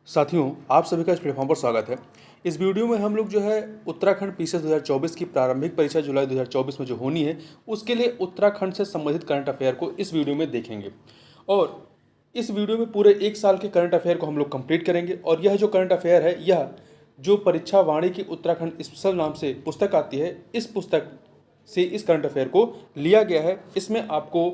साथियों, आप सभी का इस प्लेटफॉर्म पर स्वागत है। इस वीडियो में हम लोग जो है उत्तराखंड पीसीएस 2024 की प्रारंभिक परीक्षा जुलाई 2024 में जो होनी है, उसके लिए उत्तराखंड से संबंधित करंट अफेयर को इस वीडियो में देखेंगे। और इस वीडियो में पूरे 1 साल के करंट अफेयर को हम लोग कंप्लीट करेंगे। और यह जो करंट अफेयर है, यह जो परीक्षा वाणी की उत्तराखंड स्पेशल नाम से पुस्तक आती है, इस पुस्तक से इस करंट अफेयर को लिया गया है। इसमें आपको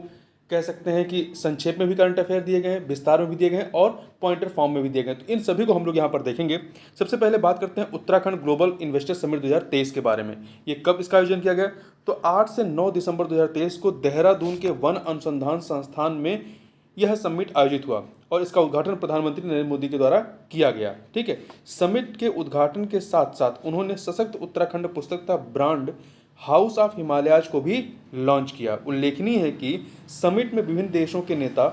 कह सकते हैं कि संक्षेप में भी करंट अफेयर दिए गए हैं, विस्तार में भी दिए गए हैं और पॉइंटर फॉर्म में भी दिए गए हैं। तो इन सभी को हम लोग यहाँ पर देखेंगे। सबसे पहले बात करते हैं उत्तराखंड ग्लोबल इन्वेस्टर समिट 2023 के बारे में। ये कब इसका आयोजन किया गया? तो 8 से 9 दिसंबर 2023 को देहरादून के वन अनुसंधान संस्थान में यह समिट आयोजित हुआ और इसका उद्घाटन प्रधानमंत्री नरेंद्र मोदी के द्वारा किया गया। ठीक है। समिट के उद्घाटन के साथ साथ उन्होंने सशक्त उत्तराखंड पुस्तक तथा ब्रांड हाउस ऑफ हिमालयाज को भी लॉन्च किया। उल्लेखनीय है कि समिट में विभिन्न देशों के नेता,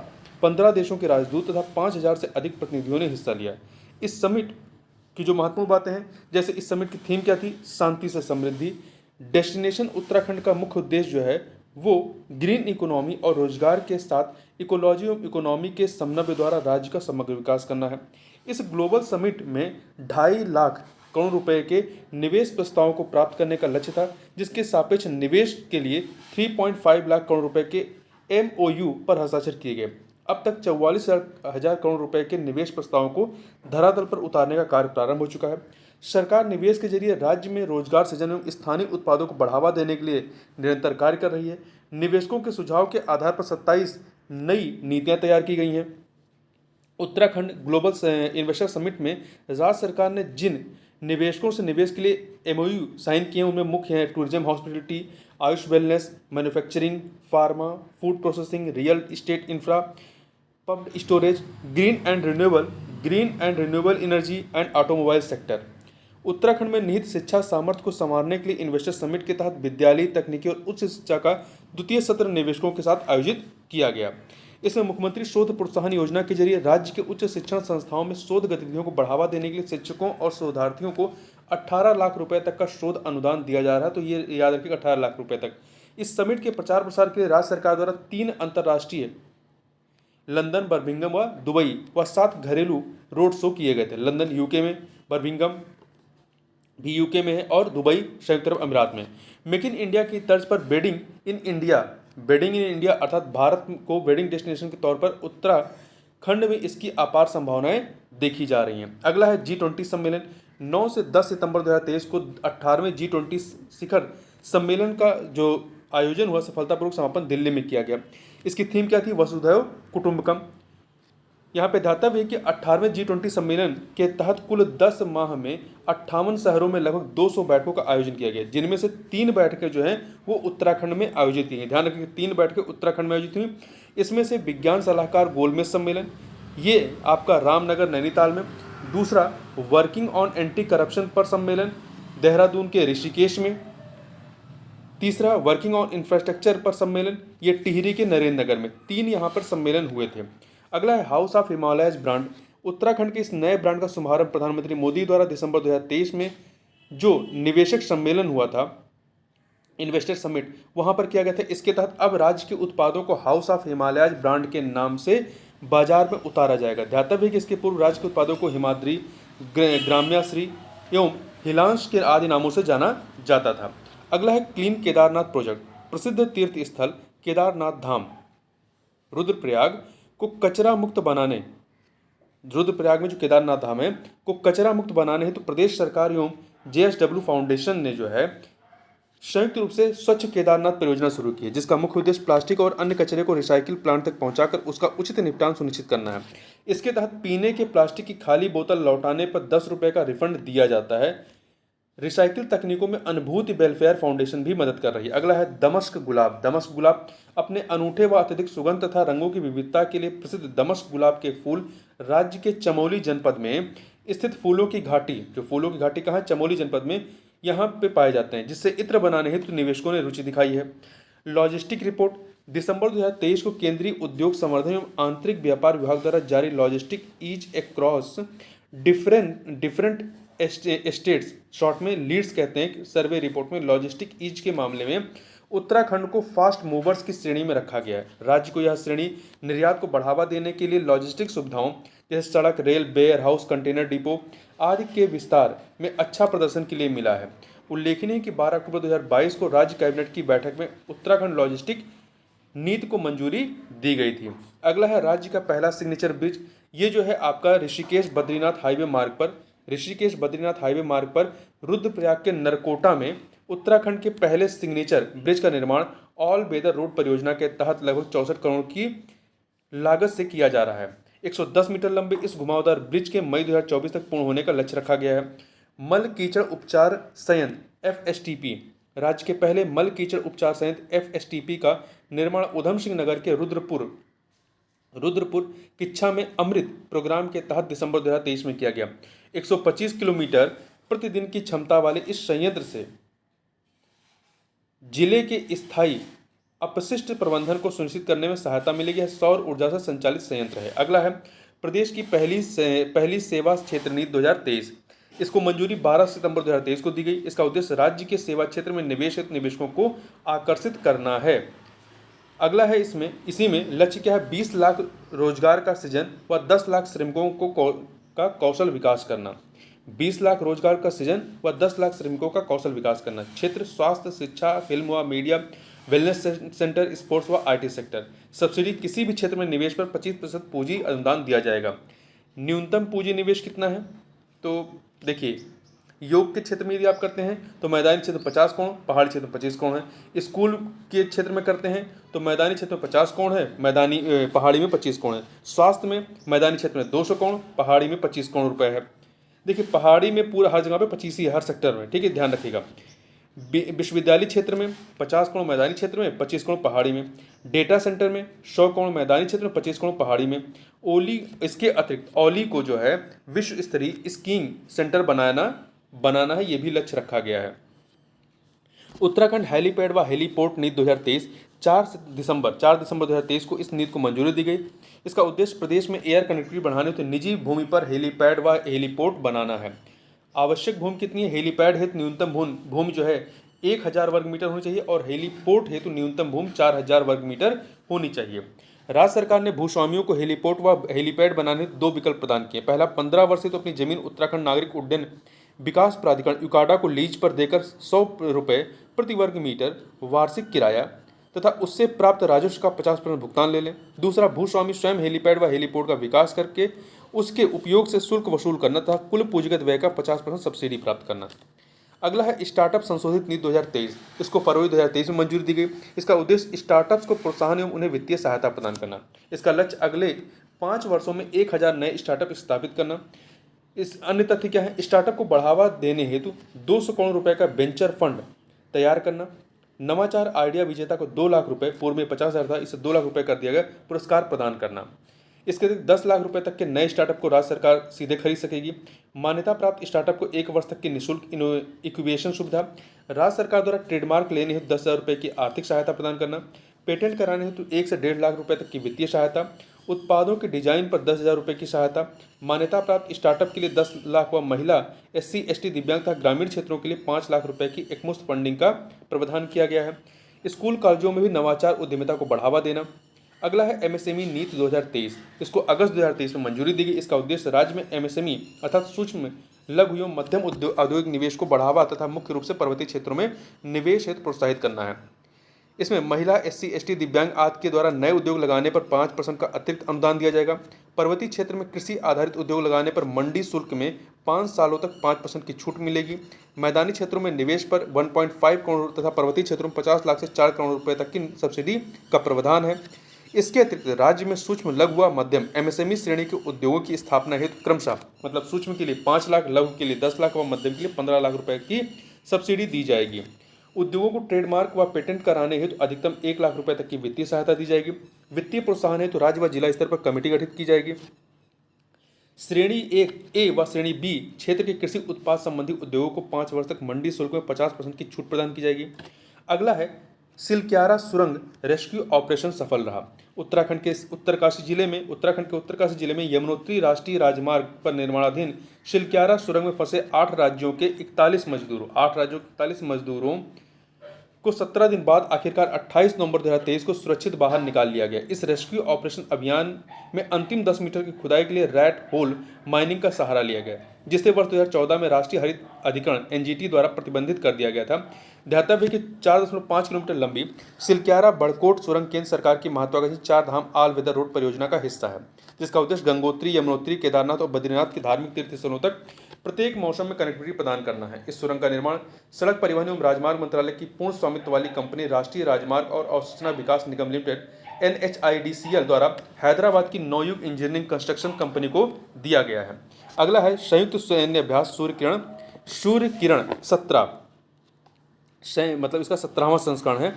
15 देशों के राजदूत तथा 5000 से अधिक प्रतिनिधियों ने हिस्सा लिया। इस समिट की जो महत्वपूर्ण बातें हैं, जैसे इस समिट की थीम क्या थी? शांति से समृद्धि। डेस्टिनेशन उत्तराखंड का मुख्य उद्देश्य जो है वो ग्रीन इकोनॉमी और रोजगार के साथ इकोलॉजी और इकोनॉमी के समन्वय द्वारा राज्य का समग्र विकास करना है। इस ग्लोबल समिट में 2.5 लाख करोड़ रुपए के निवेश प्रस्तावों को प्राप्त करने का लक्ष्य था, जिसके सापेक्ष निवेश के लिए 3.5 लाख करोड़ रुपए के MOU पर हस्ताक्षर किए गए। अब तक 44,000 करोड़ रुपए के निवेश प्रस्तावों को धरातल पर उतारने का कार्य प्रारंभ हो चुका है। सरकार निवेश के जरिए राज्य में रोजगार सृजन एवं स्थानीय उत्पादों को बढ़ावा देने के लिए निरंतर कार्य कर रही है। निवेशकों के सुझाव के आधार पर 27 नई नीतियां तैयार की गई हैं। उत्तराखंड ग्लोबल इन्वेस्टर समिट में राज्य सरकार ने जिन निवेशकों से निवेश के लिए MOU साइन किए उनमें मुख्य हैं tourism, hospitality, Ayush, wellness, manufacturing, pharma, food processing, real estate, infra, pumped storage, green and renewable energy and automobile sector. Uttarakhand में निहित शिक्षा सामर्थ्य को संवारने के लिए इन्वेस्टर समिट के तहत विद्यालय, तकनीकी और उच्च शिक्षा का द्वितीय सत्र निवेशकों के साथ आयोजित किया गया। इसमें मुख्यमंत्री शोध प्रोत्साहन योजना के जरिए राज्य के उच्च शिक्षण संस्थाओं में शोध गतिविधियों को बढ़ावा देने के लिए शिक्षकों और शोधार्थियों को 18 लाख रुपए तक का शोध अनुदान दिया जा रहा है। तो ये याद रखिएगा, 18 लाख रुपए तक। इस समिट के प्रचार प्रसार के लिए राज्य सरकार द्वारा 3 अंतर्राष्ट्रीय, लंदन, बर्मिंघम व दुबई व 7 घरेलू रोड शो किए गए थे। लंदन यूके में, बर्मिंघम भी यूके में है और दुबई संयुक्त अरब अमीरात में। मेक इन इंडिया की तर्ज पर बेडिंग इन इंडिया अर्थात भारत को वेडिंग डेस्टिनेशन के तौर पर उत्तराखंड में इसकी अपार संभावनाएं देखी जा रही हैं। अगला है G20 सम्मेलन। 9 से 10 सितंबर 2023 को 18वें G20 शिखर सम्मेलन का जो आयोजन हुआ, सफलतापूर्वक समापन दिल्ली में किया गया। इसकी थीम क्या थी? वसुधैव कुटुंबकम। यहाँ पे ध्यातव्य है कि 18वें G20 सम्मेलन के तहत कुल 10 माह में 58 शहरों में लगभग 200 बैठकों का आयोजन किया गया, जिनमें से 3 बैठकें जो हैं वो उत्तराखंड में आयोजित की गई। ध्यान रखिए, 3 बैठकें उत्तराखंड में आयोजित हुई। इसमें से विज्ञान सलाहकार गोलमेज सम्मेलन, ये आपका रामनगर नैनीताल में। दूसरा, वर्किंग ऑन एंटी करप्शन पर सम्मेलन देहरादून के ऋषिकेश में। तीसरा, वर्किंग ऑन इंफ्रास्ट्रक्चर पर सम्मेलन, ये टिहरी के नरेंद्र नगर में। 3 यहाँ पर सम्मेलन हुए थे। अगला है house of Himalayas brand. Uttarakhand के इस नए ब्रांड का शुभारंभ प्रधानमंत्री मोदी द्वारा दिसंबर 2023 में जो निवेशक सम्मेलन हुआ था, इन्वेस्टर समिट, वहां पर किया गया था। इसके तहत अब राज्य के उत्पादों को हाउस ऑफ हिमालयाज ब्रांड के नाम से बाजार में उतारा जाएगा। ध्यातव्य है कि इसके पूर्व राज्य के उत्पादों को हिमाद्री, ग्राम्याश्री एवं हिलांश के आदि नामों से जाना जाता था। अगला है क्लीन केदारनाथ प्रोजेक्ट। प्रसिद्ध तीर्थ स्थल केदारनाथ धाम रुद्रप्रयाग को कचरा मुक्त बनाने, रुद्रप्रयाग में जो केदारनाथ धाम है को कचरा मुक्त बनाने हेतु प्रदेश सरकार एवं JSW फाउंडेशन ने जो है संयुक्त रूप से स्वच्छ केदारनाथ परियोजना शुरू की है, जिसका मुख्य उद्देश्य प्लास्टिक और अन्य कचरे को रिसाइकिल प्लांट तक पहुंचाकर उसका उचित निपटान सुनिश्चित करना है। इसके तहत पीने के प्लास्टिक की खाली बोतल लौटाने पर 10 रुपये का रिफंड दिया जाता है। रिसाइकिल तकनीकों में अनुभूति वेलफेयर फाउंडेशन भी मदद कर रही है। अगला है दमस्क गुलाब। दमस्क गुलाब अपने अनूठे व अत्यधिक सुगंध तथा रंगों की विविधता के लिए प्रसिद्ध दमस्क गुलाब के फूल राज्य के चमोली जनपद में स्थित फूलों की घाटी, जो फूलों की घाटी कहाँ? चमोली जनपद में, यहाँ पे पाए जाते हैं, जिससे इत्र बनाने हेतु निवेशकों ने रुचि दिखाई है। Logistic report. दिसंबर 2023 को केंद्रीय उद्योग संवर्धन एवं आंतरिक व्यापार विभाग द्वारा जारी logistic ease across different states, short में लीड्स कहते हैं, सर्वे रिपोर्ट में लॉजिस्टिक ईज के मामले में उत्तराखंड को फास्ट मूवर्स की श्रेणी में रखा गया है। राज्य को यह श्रेणी निर्यात को बढ़ावा देने के लिए लॉजिस्टिक सुविधाओं जैसे सड़क, rail, warehouse, container depot आदि के विस्तार में अच्छा प्रदर्शन के लिए मिला है। उल्लेखनीय है कि 12 अक्टूबर 2022 को राज्य कैबिनेट की बैठक में उत्तराखंड लॉजिस्टिक नीति को मंजूरी दी गई थी। अगला है राज्य का पहला सिग्नेचर ब्रिज। ये जो है आपका ऋषिकेश बद्रीनाथ हाईवे मार्ग पर रुद्रप्रयाग के नरकोटा में उत्तराखंड के पहले सिग्नेचर ब्रिज का निर्माण ऑल वेदर रोड परियोजना के तहत लगभग 64 करोड़ की लागत से किया जा रहा है। 110 मीटर लंबे इस घुमावदार ब्रिज के मई 2024 तक पूर्ण होने का लक्ष्य रखा गया है। मल कीचड़ उपचार संयंत्र FSTP, राज्य के पहले मल कीचड़ उपचार संयंत्र FSTP का निर्माण उधम सिंह नगर के रुद्रपुर किच्छा में अमृत प्रोग्राम के तहत दिसंबर 2023 में किया गया। 125 किलोमीटर प्रतिदिन की क्षमता वाले इस संयंत्र से जिले के स्थायी अपशिष्ट प्रबंधन को सुनिश्चित करने में सहायता मिलेगी। सौर ऊर्जा से संचालित संयंत्र है। अगला है प्रदेश की पहली सेवा क्षेत्र नीति 2023। इसको मंजूरी 12 सितंबर 2023 को दी गई। इसका उद्देश्य राज्य के सेवा क्षेत्र में निवेशकों को आकर्षित करना है। अगला है इसी में लक्ष्य क्या है, 20 लाख रोजगार का सृजन व 10 लाख श्रमिकों का कौशल विकास करना। 20 लाख रोजगार का सृजन व 10 लाख श्रमिकों का कौशल विकास करना। क्षेत्र स्वास्थ्य, शिक्षा, फिल्म व मीडिया, वेलनेस सेंटर, स्पोर्ट्स व IT सेक्टर। सब्सिडी, किसी भी क्षेत्र में निवेश पर 25% पूंजी अनुदान दिया जाएगा। न्यूनतम पूंजी निवेश कितना है, तो देखिए योग के क्षेत्र में यदि आप करते हैं तो मैदानी क्षेत्र में 50 करोड़, पहाड़ी क्षेत्र में 25 करोड़ है। स्कूल के क्षेत्र में करते हैं तो मैदानी क्षेत्र में 50 करोड़ है, पहाड़ी में 25 करोड़ है। स्वास्थ्य में मैदानी क्षेत्र में 200 करोड़, पहाड़ी में 25 करोड़ रुपए है। देखिए पहाड़ी में पूरा हर जगह पे 25 ही हर सेक्टर में, ठीक है, ध्यान रखिएगा। विश्वविद्यालय क्षेत्र में 50 करोड़, मैदानी क्षेत्र में 25 करोड़, पहाड़ी में। डेटा सेंटर में 100 करोड़, मैदानी क्षेत्र में 25 करोड़, पहाड़ी में। इसके अतिरिक्त ओली को जो है विश्व स्तरीय स्कीइंग सेंटर बनाना है, ये भी लक्ष्य रखा गया है। उत्तराखंड हेलीपैड व हेलीपोर्ट नीति 2023, 4 दिसंबर 2023 को इस नीति को मंजूरी दी गई। इसका उद्देश्य प्रदेश में एयर कनेक्टिविटी बढ़ाने तो निजी भूमि पर हेलीपैड व हेलीपोर्ट बनाना है। आवश्यक भूमि कितनी है, हेलीपैड हेतु न्यूनतम भूमि जो है 1000 वर्ग मीटर होनी चाहिए और हेलीपोर्ट हेतु न्यूनतम भूमि 4000 वर्ग मीटर होनी चाहिए। राज्य सरकार ने भूस्वामियों को हेलीपोर्ट व हेलीपैड बनाने 2 विकल्प प्रदान किए। पहला, 15 वर्ष से तो अपनी जमीन उत्तराखंड नागरिक उड्डयन विकास प्राधिकरण यूकाडा को लीज पर देकर 100 रुपये प्रति वर्ग मीटर वार्षिक किराया तथा उससे प्राप्त राजस्व का 50% भुगतान ले लें। दूसरा, भूस्वामी स्वयं हेलीपैड व हेलीपोर्ट का विकास करके उसके उपयोग से शुल्क वसूल करना तथा कुल पूंजीगत व्यय का 50% सब्सिडी प्राप्त करना। अगला है स्टार्टअप संशोधित नीति 2023। इसको फरवरी 2023 में मंजूरी दी गई। इसका उद्देश्य स्टार्टअप्स को प्रोत्साहन एवं उन्हें वित्तीय सहायता प्रदान करना। इसका लक्ष्य अगले 5 वर्षों में 1000 नए स्टार्टअप स्थापित करना। इस अन्य तथ्य क्या है, स्टार्टअप को बढ़ावा देने हेतु 200 करोड़ रुपए का वेंचर फंड तैयार करना। नवाचार आइडिया विजेता को 2 लाख रुपए, पूर्व में 50,000 था, इसे 2 लाख रुपए कर दिया गया, पुरस्कार प्रदान करना। इसके अतिरिक्त 10 लाख रुपए तक के नए स्टार्टअप को राज्य सरकार सीधे खरीद सकेगी। मान्यता प्राप्त स्टार्टअप को 1 वर्ष तक की निःशुल्क इक्यूबेशन सुविधा। राज्य सरकार द्वारा ट्रेडमार्क लेने हेतु 10,000 रुपये की आर्थिक सहायता प्रदान करना। पेटेंट कराने हेतु 1 से 1.5 लाख रुपए तक की वित्तीय सहायता। उत्पादों के डिजाइन पर 10,000 रुपये की सहायता। मान्यता प्राप्त स्टार्टअप के लिए 10 लाख व महिला, SC, ST, दिव्यांग तथा ग्रामीण क्षेत्रों के लिए 5 लाख रुपए की एकमुश्त फंडिंग का प्रावधान किया गया है। स्कूल कॉलेजों में भी नवाचार उद्यमिता को बढ़ावा देना। अगला है MSME नीति 2023। इसको अगस्त 2023 में मंजूरी दी गई। इसका उद्देश्य राज्य में MSME अर्थात सूक्ष्म, लघु एवं मध्यम औद्योगिक निवेश को बढ़ावा तथा मुख्य रूप से पर्वतीय क्षेत्रों में निवेश हेतु प्रोत्साहित करना है। इसमें महिला, SC, ST, दिव्यांग आदि के द्वारा नए उद्योग लगाने पर 5% का अतिरिक्त अनुदान दिया जाएगा। पर्वतीय क्षेत्र में कृषि आधारित उद्योग लगाने पर मंडी शुल्क में 5 सालों तक 5% की छूट मिलेगी। मैदानी क्षेत्रों में निवेश पर 1.5 करोड़ तथा पर्वतीय क्षेत्रों में 50 लाख से 4 करोड़ रुपए तक की सब्सिडी का प्रावधान है। इसके अतिरिक्त राज्य में सूक्ष्म, लघु व मध्यम MSME श्रेणी के उद्योगों की स्थापना हेतु क्रमशः मतलब सूक्ष्म के लिए 5 लाख, लघु के लिए 10 लाख व मध्यम के लिए 15 लाख रुपए की सब्सिडी दी जाएगी। उद्योगों को ट्रेडमार्क व पेटेंट कराने हेतु अधिकतम 1 लाख रुपए तक की वित्तीय सहायता दी जाएगी। वित्तीय प्रोत्साहन हेतु राज्य व जिला स्तर पर कमेटी गठित की जाएगी। श्रेणी A व श्रेणी B क्षेत्र के कृषि उत्पाद संबंधी उद्योगों को 5 वर्ष तक मंडी शुल्क में 50% की छूट प्रदान की जाएगी। अगला है सिलक्यारा सुरंग रेस्क्यू ऑपरेशन सफल रहा। उत्तराखंड के उत्तरकाशी जिले में यमुनोत्री राष्ट्रीय राजमार्ग पर निर्माणाधीन सिलक्यारा सुरंग में फंसे 8 राज्यों के 41 मजदूरों को 17 दिन बाद आखिरकार 28 नवंबर 2023 को सुरक्षित बाहर निकाल लिया गया। इस रेस्क्यू ऑपरेशन अभियान में अंतिम 10 मीटर की खुदाई के लिए रैट होल माइनिंग का सहारा लिया गया, जिसे वर्ष 2014 में राष्ट्रीय हरित अधिकरण एनजीटी द्वारा प्रतिबंधित कर दिया गया था। ध्यातव्य है कि 4.5 किलोमीटर लंबी सिलक्यारा बड़कोट सुरंग केंद्र सरकार की महत्वाकांक्षी 4 धाम ऑल वेदर रोड परियोजना का हिस्सा है, जिसका उद्देश्य गंगोत्री, यमुनोत्री, केदारनाथ और बद्रीनाथ के धार्मिक तीर्थ स्थलों तक प्रत्येक मौसम में कनेक्टिविटी प्रदान करना है। इस सुरंग का निर्माण सड़क परिवहन एवं राजमार्ग मंत्रालय की पूर्ण स्वामित्व वाली कंपनी राष्ट्रीय राजमार्ग और अवसंरचना विकास निगम लिमिटेड NHIDCL द्वारा हैदराबाद की नवयुग इंजीनियरिंग कंस्ट्रक्शन कंपनी को दिया गया है। अगला है संयुक्त सैन्य अभ्यास सूर्य किरण 17, मतलब इसका 17वां संस्करण है।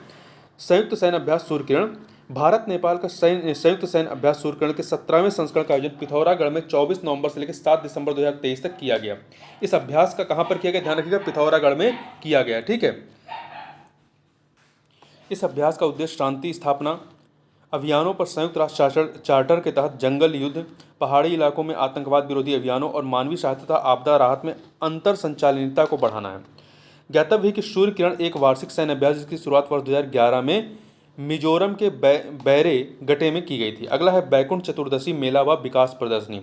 संयुक्त सैन्य अभ्यास सूर्य किरण भारत नेपाल का संयुक्त सैन्य अभ्यास सूर्य किरण के 17वें संस्करण का आयोजन पिथौरागढ़ में 24 नवंबर से लेकर 7 दिसंबर 2023 तक किया गया। इस अभ्यास का कहां पर किया गया, ध्यान रखिएगा, पिथौरागढ़ में किया गया। ठीक है। इस अभ्यास का उद्देश्य शांति स्थापना अभियानों पर संयुक्त राष्ट्र चार्टर के तहत जंगल युद्ध, पहाड़ी इलाकों में आतंकवाद विरोधी अभियानों और मानवीय सहायता तथा आपदा राहत में अंतर संचालनीयता को बढ़ाना है। ज्ञातव्य है कि सूर्य किरण एक वार्षिक सैन्य अभ्यास जिसकी शुरुआत वर्ष 2011 में मिजोरम के बैरे गटे में की गई थी। अगला है बैकुंठ चतुर्दशी मेला व विकास प्रदर्शनी।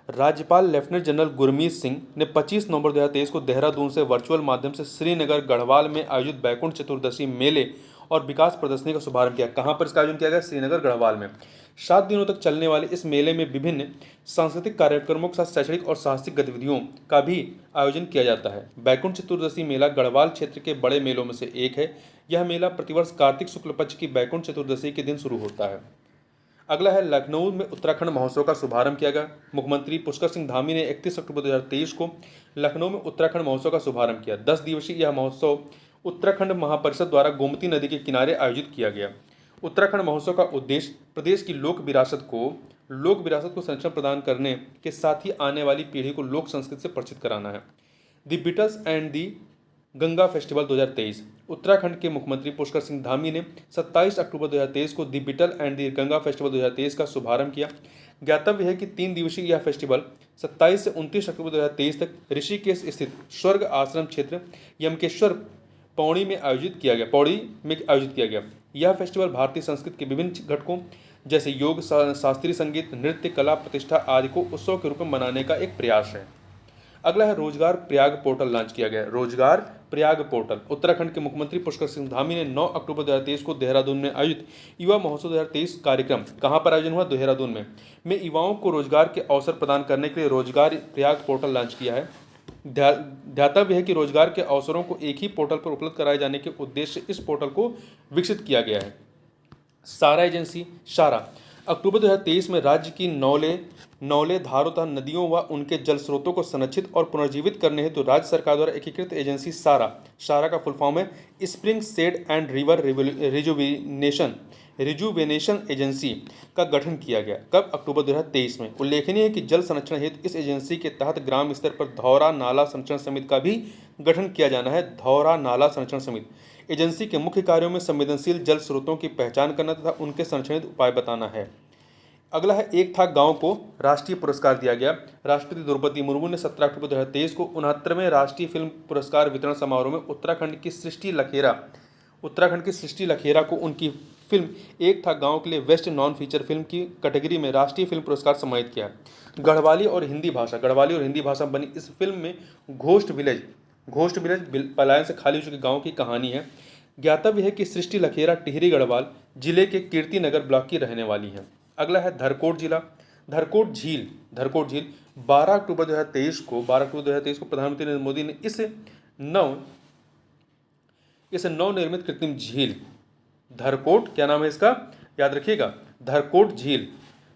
राज्यपाल लेफ्टिनेंट जनरल गुरमीत सिंह ने 25 नवंबर 2023 को देहरादून से वर्चुअल माध्यम से श्रीनगर गढ़वाल में आयोजित बैकुंठ चतुर्दशी मेले और विकास प्रदर्शनी का शुभारंभ किया। कहां पर इसका आयोजन किया गया, श्रीनगर गढ़वाल में। 7 दिनों तक चलने वाले इस मेले में विभिन्न सांस्कृतिक कार्यक्रमों के साथ शैक्षणिक और साहसिक गतिविधियों का भी आयोजन किया जाता है। बैकुंठ चतुर्दशी मेला गढ़वाल क्षेत्र के बड़े मेलों में से एक है। यह मेला प्रतिवर्ष कार्तिक शुक्ल पक्ष की बैकुंठ चतुर्दशी के दिन शुरू होता है। अगला है लखनऊ में उत्तराखंड महोत्सव का शुभारंभ किया गया। मुख्यमंत्री पुष्कर सिंह धामी ने 31 अक्टूबर 2023 को लखनऊ में उत्तराखंड महोत्सव का शुभारंभ किया। 10 दिवसीय यह महोत्सव उत्तराखंड महापरिषद द्वारा गोमती नदी के किनारे आयोजित किया गया। उत्तराखंड महोत्सव का उद्देश्य प्रदेश की लोक विरासत को संरक्षण प्रदान करने के साथ ही आने वाली पीढ़ी को लोक संस्कृति से परिचित कराना है। The Beatles and the Ganga festival 2023। Uttarakhand के मुख्यमंत्री पुष्कर सिंह धामी ने 27 अक्टूबर 2023 को the Beatle and the Ganga festival 2023 का शुभारंभ किया। ज्ञातव्य है कि 3 दिवसीय यह फेस्टिवल 27 से 29 अक्टूबर 2023 तक ऋषिकेश स्थित स्वर्ग आश्रम क्षेत्र यमकेश्वर पौड़ी में आयोजित किया गया। यह फेस्टिवल भारतीय संस्कृति के विभिन्न घटकों जैसे योग, शास्त्रीय संगीत, नृत्य, कला, प्रतिष्ठा आदि को उत्सव के रूप में मनाने का एक प्रयास है। अगला है रोजगार प्रयाग पोर्टल लॉन्च किया गया। रोजगार प्रयाग पोर्टल उत्तराखंड के मुख्यमंत्री पुष्कर सिंह धामी ने 9 अक्टूबर 2023 को देहरादून में आयोजित युवा महोत्सव 2023 कार्यक्रम कहां पर आयोजन हुआ, देहरादून में युवाओं को रोजगार के अवसर प्रदान करने के लिए रोजगार प्रयाग पोर्टल लॉन्च किया है। ध्यातव्य है कि रोजगार के अवसरों को एक ही पोर्टल पर उपलब्ध कराए जाने के उद्देश्य से इस पोर्टल को विकसित किया गया है। सारा एजेंसी शारा अक्टूबर 2023 में राज्य की नौले धारों तथा नदियों व उनके जल स्रोतों को संरक्षित और पुनर्जीवित करने हेतु राज्य सरकार द्वारा एकीकृत एजेंसी सारा का फुल फॉर्म है spring said and river rejuvenation agency का गठन किया गया। कब, अक्टूबर 2023 में। उल्लेखनीय है कि जल संरक्षण हेतु इस एजेंसी के तहत ग्राम स्तर पर धौरा नाला संरक्षण समिति का भी गठन किया जाना है। धौरा नाला संरक्षण समिति एजेंसी के मुख्य कार्यों में संवेदनशील जल स्रोतों की पहचान करना तथा उनके संरक्षण उपाय बताना है। अगला है एक था गांव को राष्ट्रीय पुरस्कार दिया गया। राष्ट्रपति द्रौपदी मुर्मू ने 17 अक्टूबर 2023 को 69वें राष्ट्रीय फिल्म पुरस्कार वितरण समारोह में उत्तराखंड की सृष्टि लखेरा को उनकी फिल्म एक था गांव के लिए बेस्ट नॉन फीचर फिल्म की कैटेगरी में राष्ट्रीय फिल्म पुरस्कार सम्मानित किया। गढ़वाली और हिंदी भाषा बनी इस फिल्म में घोस्ट विलेज पलायन से खाली हो चुके गाँव की कहानी है। ज्ञातव्य है कि सृष्टि लखेरा टिहरी गढ़वाल जिले के कीर्तिनगर ब्लॉक की रहने वाली है। अगला है धरकोट झील 12 अक्टूबर 2023 को प्रधानमंत्री नरेंद्र मोदी ने इस नवनिर्मित कृत्रिम झील धरकोट, क्या नाम है इसका, याद रखिएगा, धरकोट झील।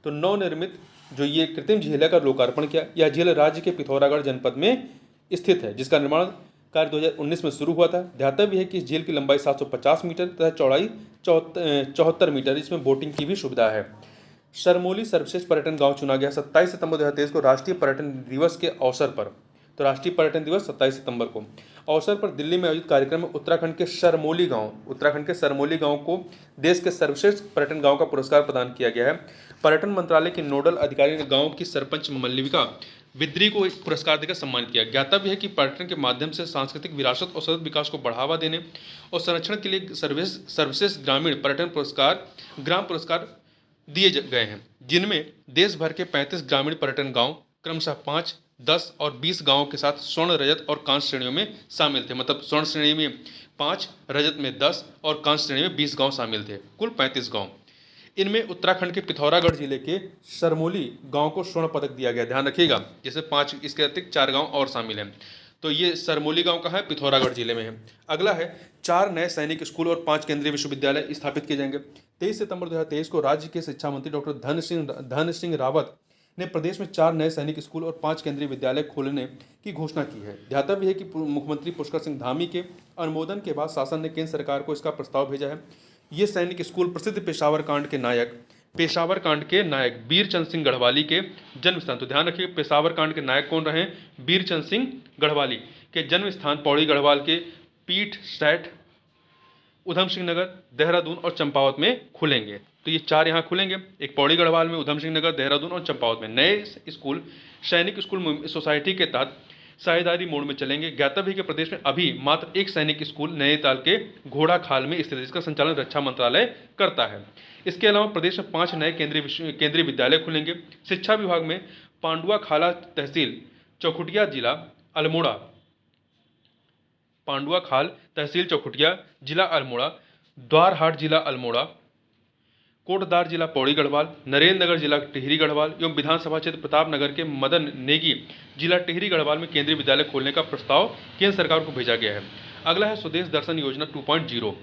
तो नवनिर्मित जो ये कृत्रिम झील है का लोकार्पण किया। यह झील राज्य के पिथौरागढ़ जनपद में स्थित है, जिसका निर्माण कार्य 2019 में शुरू हुआ था। ध्यातव्य है कि इस झील की लंबाई 750 मीटर तथा चौड़ाई 74 मीटर। इसमें बोटिंग की भी सुविधा है। शर्मोली सर्वश्रेष्ठ पर्यटन गांव चुना गया। 27 सितंबर 2023 को राष्ट्रीय पर्यटन दिवस के अवसर पर तो राष्ट्रीय पर्यटन दिवस 27 सितंबर को। अवसर पर दिल्ली में आयोजित कार्यक्रम में उत्तराखंड के सरमोली गांव को देश के सर्वश्रेष्ठ पर्यटन गांव का पुरस्कार प्रदान किया गया है। पर्यटन मंत्रालय के नोडल अधिकारी ने गांव की सरपंच मल्लिका बिद्री को एक पुरस्कार देकर सम्मानित किया। ज्ञातव्य है कि पर्यटन के माध्यम से सांस्कृतिक विरासत और सतत विकास को बढ़ावा देने और संरक्षण के लिए सर्वश्रेष्ठ ग्राम पुरस्कार दिए गए हैं, जिनमें देश भर के 35 ग्रामीण पर्यटन गांव क्रमशः 5, 10 और 20 गांवों के साथ स्वर्ण, रजत और कांस्य श्रेणियों में शामिल थे। मतलब स्वर्ण श्रेणी में 5, रजत में 10 और कांस्य श्रेणी में 20 गांव शामिल थे, कुल 35 गांव। इनमें उत्तराखंड के पिथौरागढ़ जिले के सरमोली गांव को स्वर्ण पदक दिया गया। ध्यान रखिएगा, जैसे 5 इसके अतिरिक्त 4 गांव और शामिल हैं। तो ये सरमोली गांव कहाँ है? पिथौरागढ़ जिले में है। अगला है 4 नए सैनिक स्कूल और 5 केंद्रीय विश्वविद्यालय स्थापित किए जाएंगे। 23 सितंबर 2023 को राज्य के शिक्षा मंत्री डॉक्टर धन सिंह रावत ने प्रदेश में 4 नए सैनिक स्कूल और 5 केंद्रीय विद्यालय खोलने की घोषणा की है। ध्यातव्य है कि मुख्यमंत्री पुष्कर सिंह धामी के अनुमोदन के बाद शासन ने केंद्र सरकार को इसका प्रस्ताव भेजा है। ये सैनिक स्कूल प्रसिद्ध पेशावर कांड के नायक बीरचंद सिंह गढ़वाली के जन्म स्थान। तो ध्यान रखिए, पेशावर कांड के नायक कौन रहे? बीरचंद सिंह गढ़वाली के जन्म स्थान पौड़ी गढ़वाल के पीठ सैट, उधम सिंह नगर, देहरादून और चंपावत में खुलेंगे। तो ये 4 यहाँ खुलेंगे, एक पौड़ी गढ़वाल में, उधम सिंह नगर, देहरादून और चंपावत में। नए स्कूल सैनिक स्कूल सोसाइटी के तहत साझेदारी मोड में चलेंगे। ज्ञातव्य है कि प्रदेश में अभी मात्र एक सैनिक स्कूल नैनीताल के घोड़ा खाल में स्थित है, जिसका संचालन रक्षा मंत्रालय करता है। इसके अलावा प्रदेश में 5 नए केंद्रीय विद्यालय खुलेंगे। शिक्षा विभाग में पांडुआ खाला तहसील चौखुटिया जिला अल्मोड़ा, पांडुआ खाल तहसील चौखुटिया जिला अल्मोड़ा, द्वारहाट जिला अल्मोड़ा, कोटद्वार जिला पौड़ी गढ़वाल, नरेंद्र नगर जिला टिहरी गढ़वाल एवं विधानसभा क्षेत्र प्रतापनगर के मदन नेगी जिला टिहरी गढ़वाल में केंद्रीय विद्यालय खोलने का प्रस्ताव केंद्र सरकार को भेजा गया है। अगला है स्वदेश दर्शन योजना 2.0।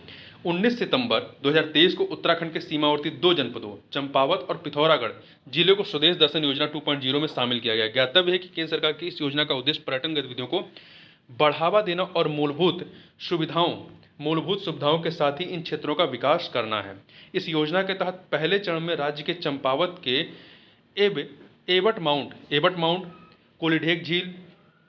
19 सितंबर 2023 को उत्तराखंड के सीमावर्ती 2 जनपदों चंपावत और पिथौरागढ़ जिले को स्वदेश दर्शन योजना 2.0 में शामिल किया गया। ज्ञातव्य है कि केंद्र सरकार की इस योजना का उद्देश्य पर्यटन गतिविधियों को बढ़ावा देना और मूलभूत सुविधाओं के साथ ही इन क्षेत्रों का विकास करना है। इस योजना के तहत पहले चरण में राज्य के चंपावत के एबट माउंट, कोलीढेक झील,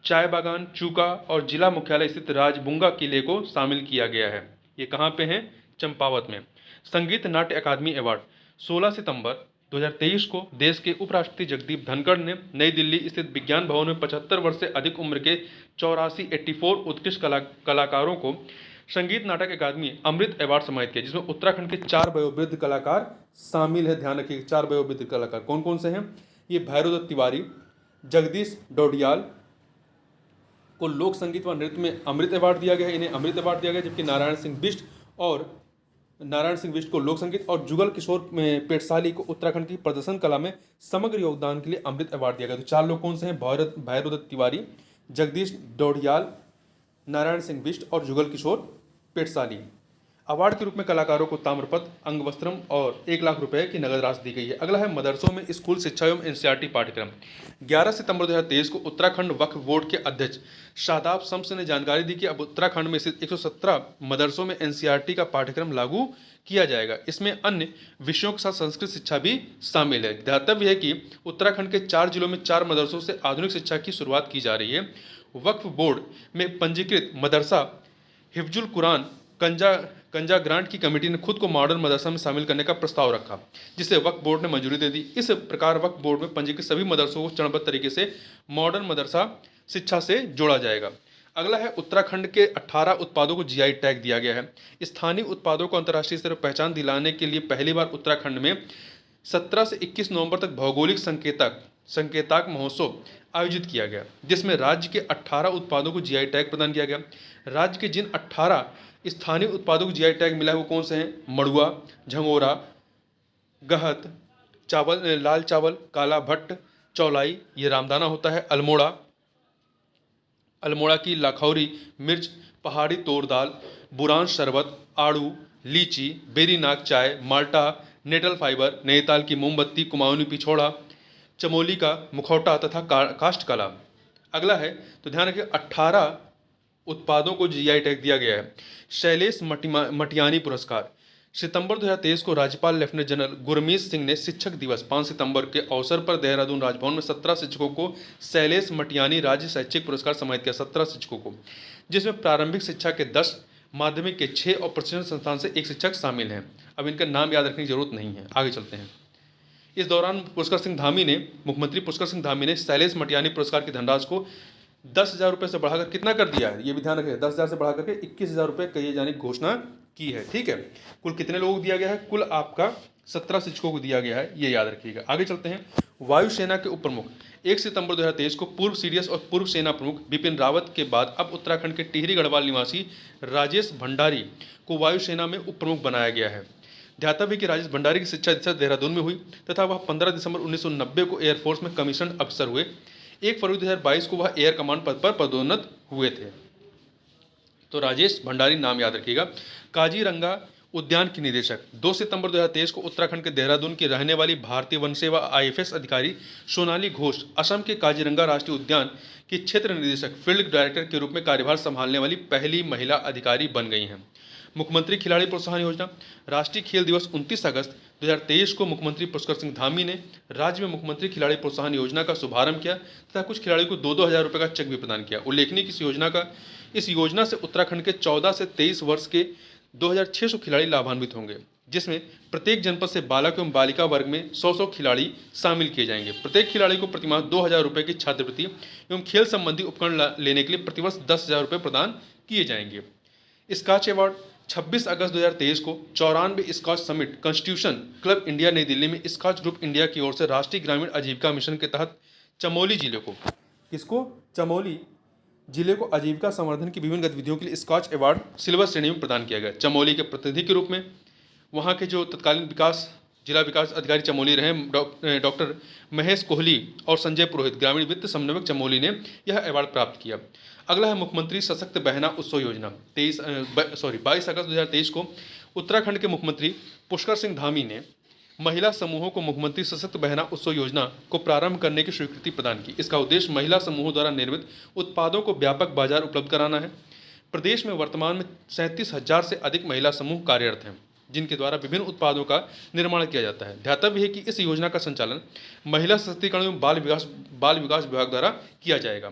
चाय बागान, चूका और जिला मुख्यालय स्थित राजबुंगा किले को शामिल किया गया है। ये कहाँ पे हैं? चंपावत में। संगीत नाट्य अकादमी अवार्ड 16 सितंबर 2023 को देश के उपराष्ट्रपति जगदीप धनखड़ ने नई दिल्ली स्थित विज्ञान भवन में 75 वर्ष से अधिक उम्र के 84 उत्कृष्ट कलाकारों को संगीत नाटक अकादमी अमृत अवार्ड सम्मानित किया, जिसमें उत्तराखंड के 4 वयोवृद्ध कलाकार शामिल है। ध्यान रखिए, 4 वयोवृद्ध कलाकार कौन कौन से हैं? ये भैरवदत्त तिवारी, जगदीश डोडियाल को लोक संगीत व नृत्य में अमृत अवार्ड दिया गया है, इन्हें अमृत अवार्ड दिया गया, जबकि नारायण सिंह बिष्ट को लोक संगीत और जुगल किशोर पेटसाली को उत्तराखंड की प्रदर्शन कला में समग्र योगदान के लिए अमृत अवार्ड दिया गया। तो 4 लोग कौन से हैं? भैरवदत्त तिवारी, जगदीश डोडियाल, नारायण सिंह बिष्ट और जुगल किशोर पेटसाली। अवार्ड के रूप में कलाकारों को ताम्रपत्र, अंगवस्त्रम और 1 लाख रुपए की नगद राशि दी गई है। अगला है मदरसों में स्कूल शिक्षा एवं एनसीईआरटी पाठ्यक्रम। 11 सितंबर 2023 को उत्तराखंड वक्फ बोर्ड के अध्यक्ष शादाब शम्स ने जानकारी दी कि अब उत्तराखंड में स्थित 117 मदरसों में एनसीईआरटी का पाठ्यक्रम लागू किया जाएगा। इसमें अन्य विषयों के साथ संस्कृत शिक्षा भी शामिल है। ध्यातव्य है कि उत्तराखंड के 4 जिलों में 4 मदरसों से आधुनिक शिक्षा की शुरुआत की जा रही है। वक्फ बोर्ड में पंजीकृत मदरसा हिफ्जुल कुरान कंजा ग्रांट की कमेटी ने खुद को मॉडर्न मदरसा में शामिल करने का प्रस्ताव रखा, जिसे वक्फ बोर्ड ने मंजूरी दे दी। इस प्रकार वक्फ बोर्ड में पंजीकृत सभी मदरसों को चरणबद्ध तरीके से मॉडर्न मदरसा शिक्षा से जोड़ा जाएगा। अगला है उत्तराखंड के 18 उत्पादों को जीआई टैग दिया गया है। स्थानीय उत्पादों को अंतर्राष्ट्रीय स्तर पर पहचान दिलाने के लिए पहली बार उत्तराखंड में 17 से 21 नवंबर तक भौगोलिक संकेतक महोत्सव आयोजित किया गया, जिसमें राज्य के 18 उत्पादों को जीआई टैग प्रदान किया गया। राज्य के जिन 18 स्थानीय उत्पादों को जीआई टैग मिला है वो कौन से हैं? मड़ुआ, झंगोरा, गहत, लाल चावल, काला भट्ट, चौलाई, ये रामदाना होता है, अल्मोड़ा की लाखौरी मिर्च, पहाड़ी तोर दाल, बुरान शरबत, आड़ू, लीची, बेरीनाग चाय, माल्टा, नेटल फाइबर, नैनीताल की मोमबत्ती, कुमाऊनी पिछोड़ा, चमोली का मुखौटा तथा काष्ठ कला। अगला है, तो ध्यान रखिए, 18 उत्पादों को जीआई टैग दिया गया है। शैलेश मटियानी पुरस्कार सितंबर 2023 को राज्यपाल लेफ्टिनेंट जनरल गुरमीत सिंह ने शिक्षक दिवस 5 सितंबर के अवसर पर देहरादून राजभवन में 17 शिक्षकों को शैलेश मटियानी राज्य शैक्षिक पुरस्कार सम्मानित किया। 17 शिक्षकों को, जिसमें प्रारंभिक शिक्षा के 10, माध्यमिक के 6 और प्रशिक्षण संस्थान से 1 शिक्षक शामिल हैं। अब इनका नाम याद रखने की जरूरत नहीं है, आगे चलते हैं। इस दौरान मुख्यमंत्री पुष्कर सिंह धामी ने शैलेश मटियानी पुरस्कार की धनराशि को 10,000 रुपये से बढ़ाकर कितना कर दिया है, ये भी ध्यान रखें, 10,000 से बढ़ाकर के 21,000 रुपये किए जाने की घोषणा की है। ठीक है, कुल कितने लोगों को दिया गया है? कुल आपका 17 शिक्षकों को दिया गया है, ये याद रखिएगा। आगे चलते हैं। वायुसेना के उप प्रमुख 1 सितंबर 2023 को पूर्व सीडीएस और पूर्व सेना प्रमुख बिपिन रावत के बाद अब उत्तराखंड के टिहरी गढ़वाल निवासी राजेश भंडारी को वायुसेना में उप प्रमुख बनाया गया है। ध्यातव्य कि राजेश भंडारी की शिक्षा दीक्षा देहरादून में हुई तथा वह 15 दिसंबर 1990 को एयरफोर्स में कमीशन अफसर हुए। 1 फरवरी 2022 को वह एयर कमांड पद पर पदोन्नत हुए थे। तो राजेश भंडारी नाम याद रखिएगा। काजीरंगा उद्यान की निदेशक 2 सितंबर 2023 को उत्तराखंड के देहरादून की रहने वाली भारतीय वन सेवा आईएफएस अधिकारी सोनाली घोष असम के काजीरंगा राष्ट्रीय उद्यान की क्षेत्र निदेशक फील्ड डायरेक्टर के रूप में कार्यभार संभालने वाली पहली महिला अधिकारी बन गई हैं। मुख्यमंत्री खिलाड़ी प्रोत्साहन योजना राष्ट्रीय खेल दिवस 29 अगस्त 2023 को मुख्यमंत्री पुष्कर सिंह धामी ने राज्य में मुख्यमंत्री खिलाड़ी प्रोत्साहन योजना का शुभारंभ किया तथा कुछ खिलाड़ियों को 2-2 हज़ार रुपये का चेक भी प्रदान किया। उल्लेखनीय इस योजना से उत्तराखंड के 14 से 23 वर्ष के 2,600 खिलाड़ी लाभान्वित होंगे, जिसमें प्रत्येक जनपद से बालक एवं बालिका वर्ग में 100 खिलाड़ी शामिल किए जाएंगे। प्रत्येक खिलाड़ी को प्रतिमाह 2,000 रुपये की छात्रवृत्ति एवं खेल संबंधी उपकरण लेने के लिए प्रतिवर्ष 10,000 रुपये प्रदान किए जाएंगे। स्कॉच अवार्ड 26 अगस्त 2023 को 94 Scotch summit constitution club India नई दिल्ली में स्कॉच ग्रुप इंडिया की ओर से राष्ट्रीय ग्रामीण आजीविका मिशन के तहत चमोली जिले को आजीविका संवर्धन की विभिन्न गतिविधियों के लिए स्कॉच अवार्ड सिल्वर श्रेणी में प्रदान किया गया। चमोली के प्रतिनिधि के रूप में वहां के जो तत्कालीन जिला विकास अधिकारी चमोली रहे डॉक्टर महेश कोहली और संजय पुरोहित, ग्रामीण वित्त समन्वयक चमोली ने यह अवार्ड प्राप्त किया। अगला है मुख्यमंत्री सशक्त बहना उत्सव योजना। 22 अगस्त 2023 को उत्तराखंड के मुख्यमंत्री पुष्कर सिंह धामी ने महिला समूहों को मुख्यमंत्री सशक्त बहना उत्सव योजना को प्रारंभ करने की स्वीकृति प्रदान की। इसका उद्देश्य महिला समूहों द्वारा निर्मित उत्पादों को व्यापक बाजार उपलब्ध कराना है। प्रदेश में वर्तमान में 37,000 से अधिक महिला समूह कार्यरत हैं, जिनके द्वारा विभिन्न उत्पादों का निर्माण किया जाता है। ध्यातव्य है कि इस योजना का संचालन महिला सशक्तिकरण एवं बाल विकास विभाग द्वारा किया जाएगा।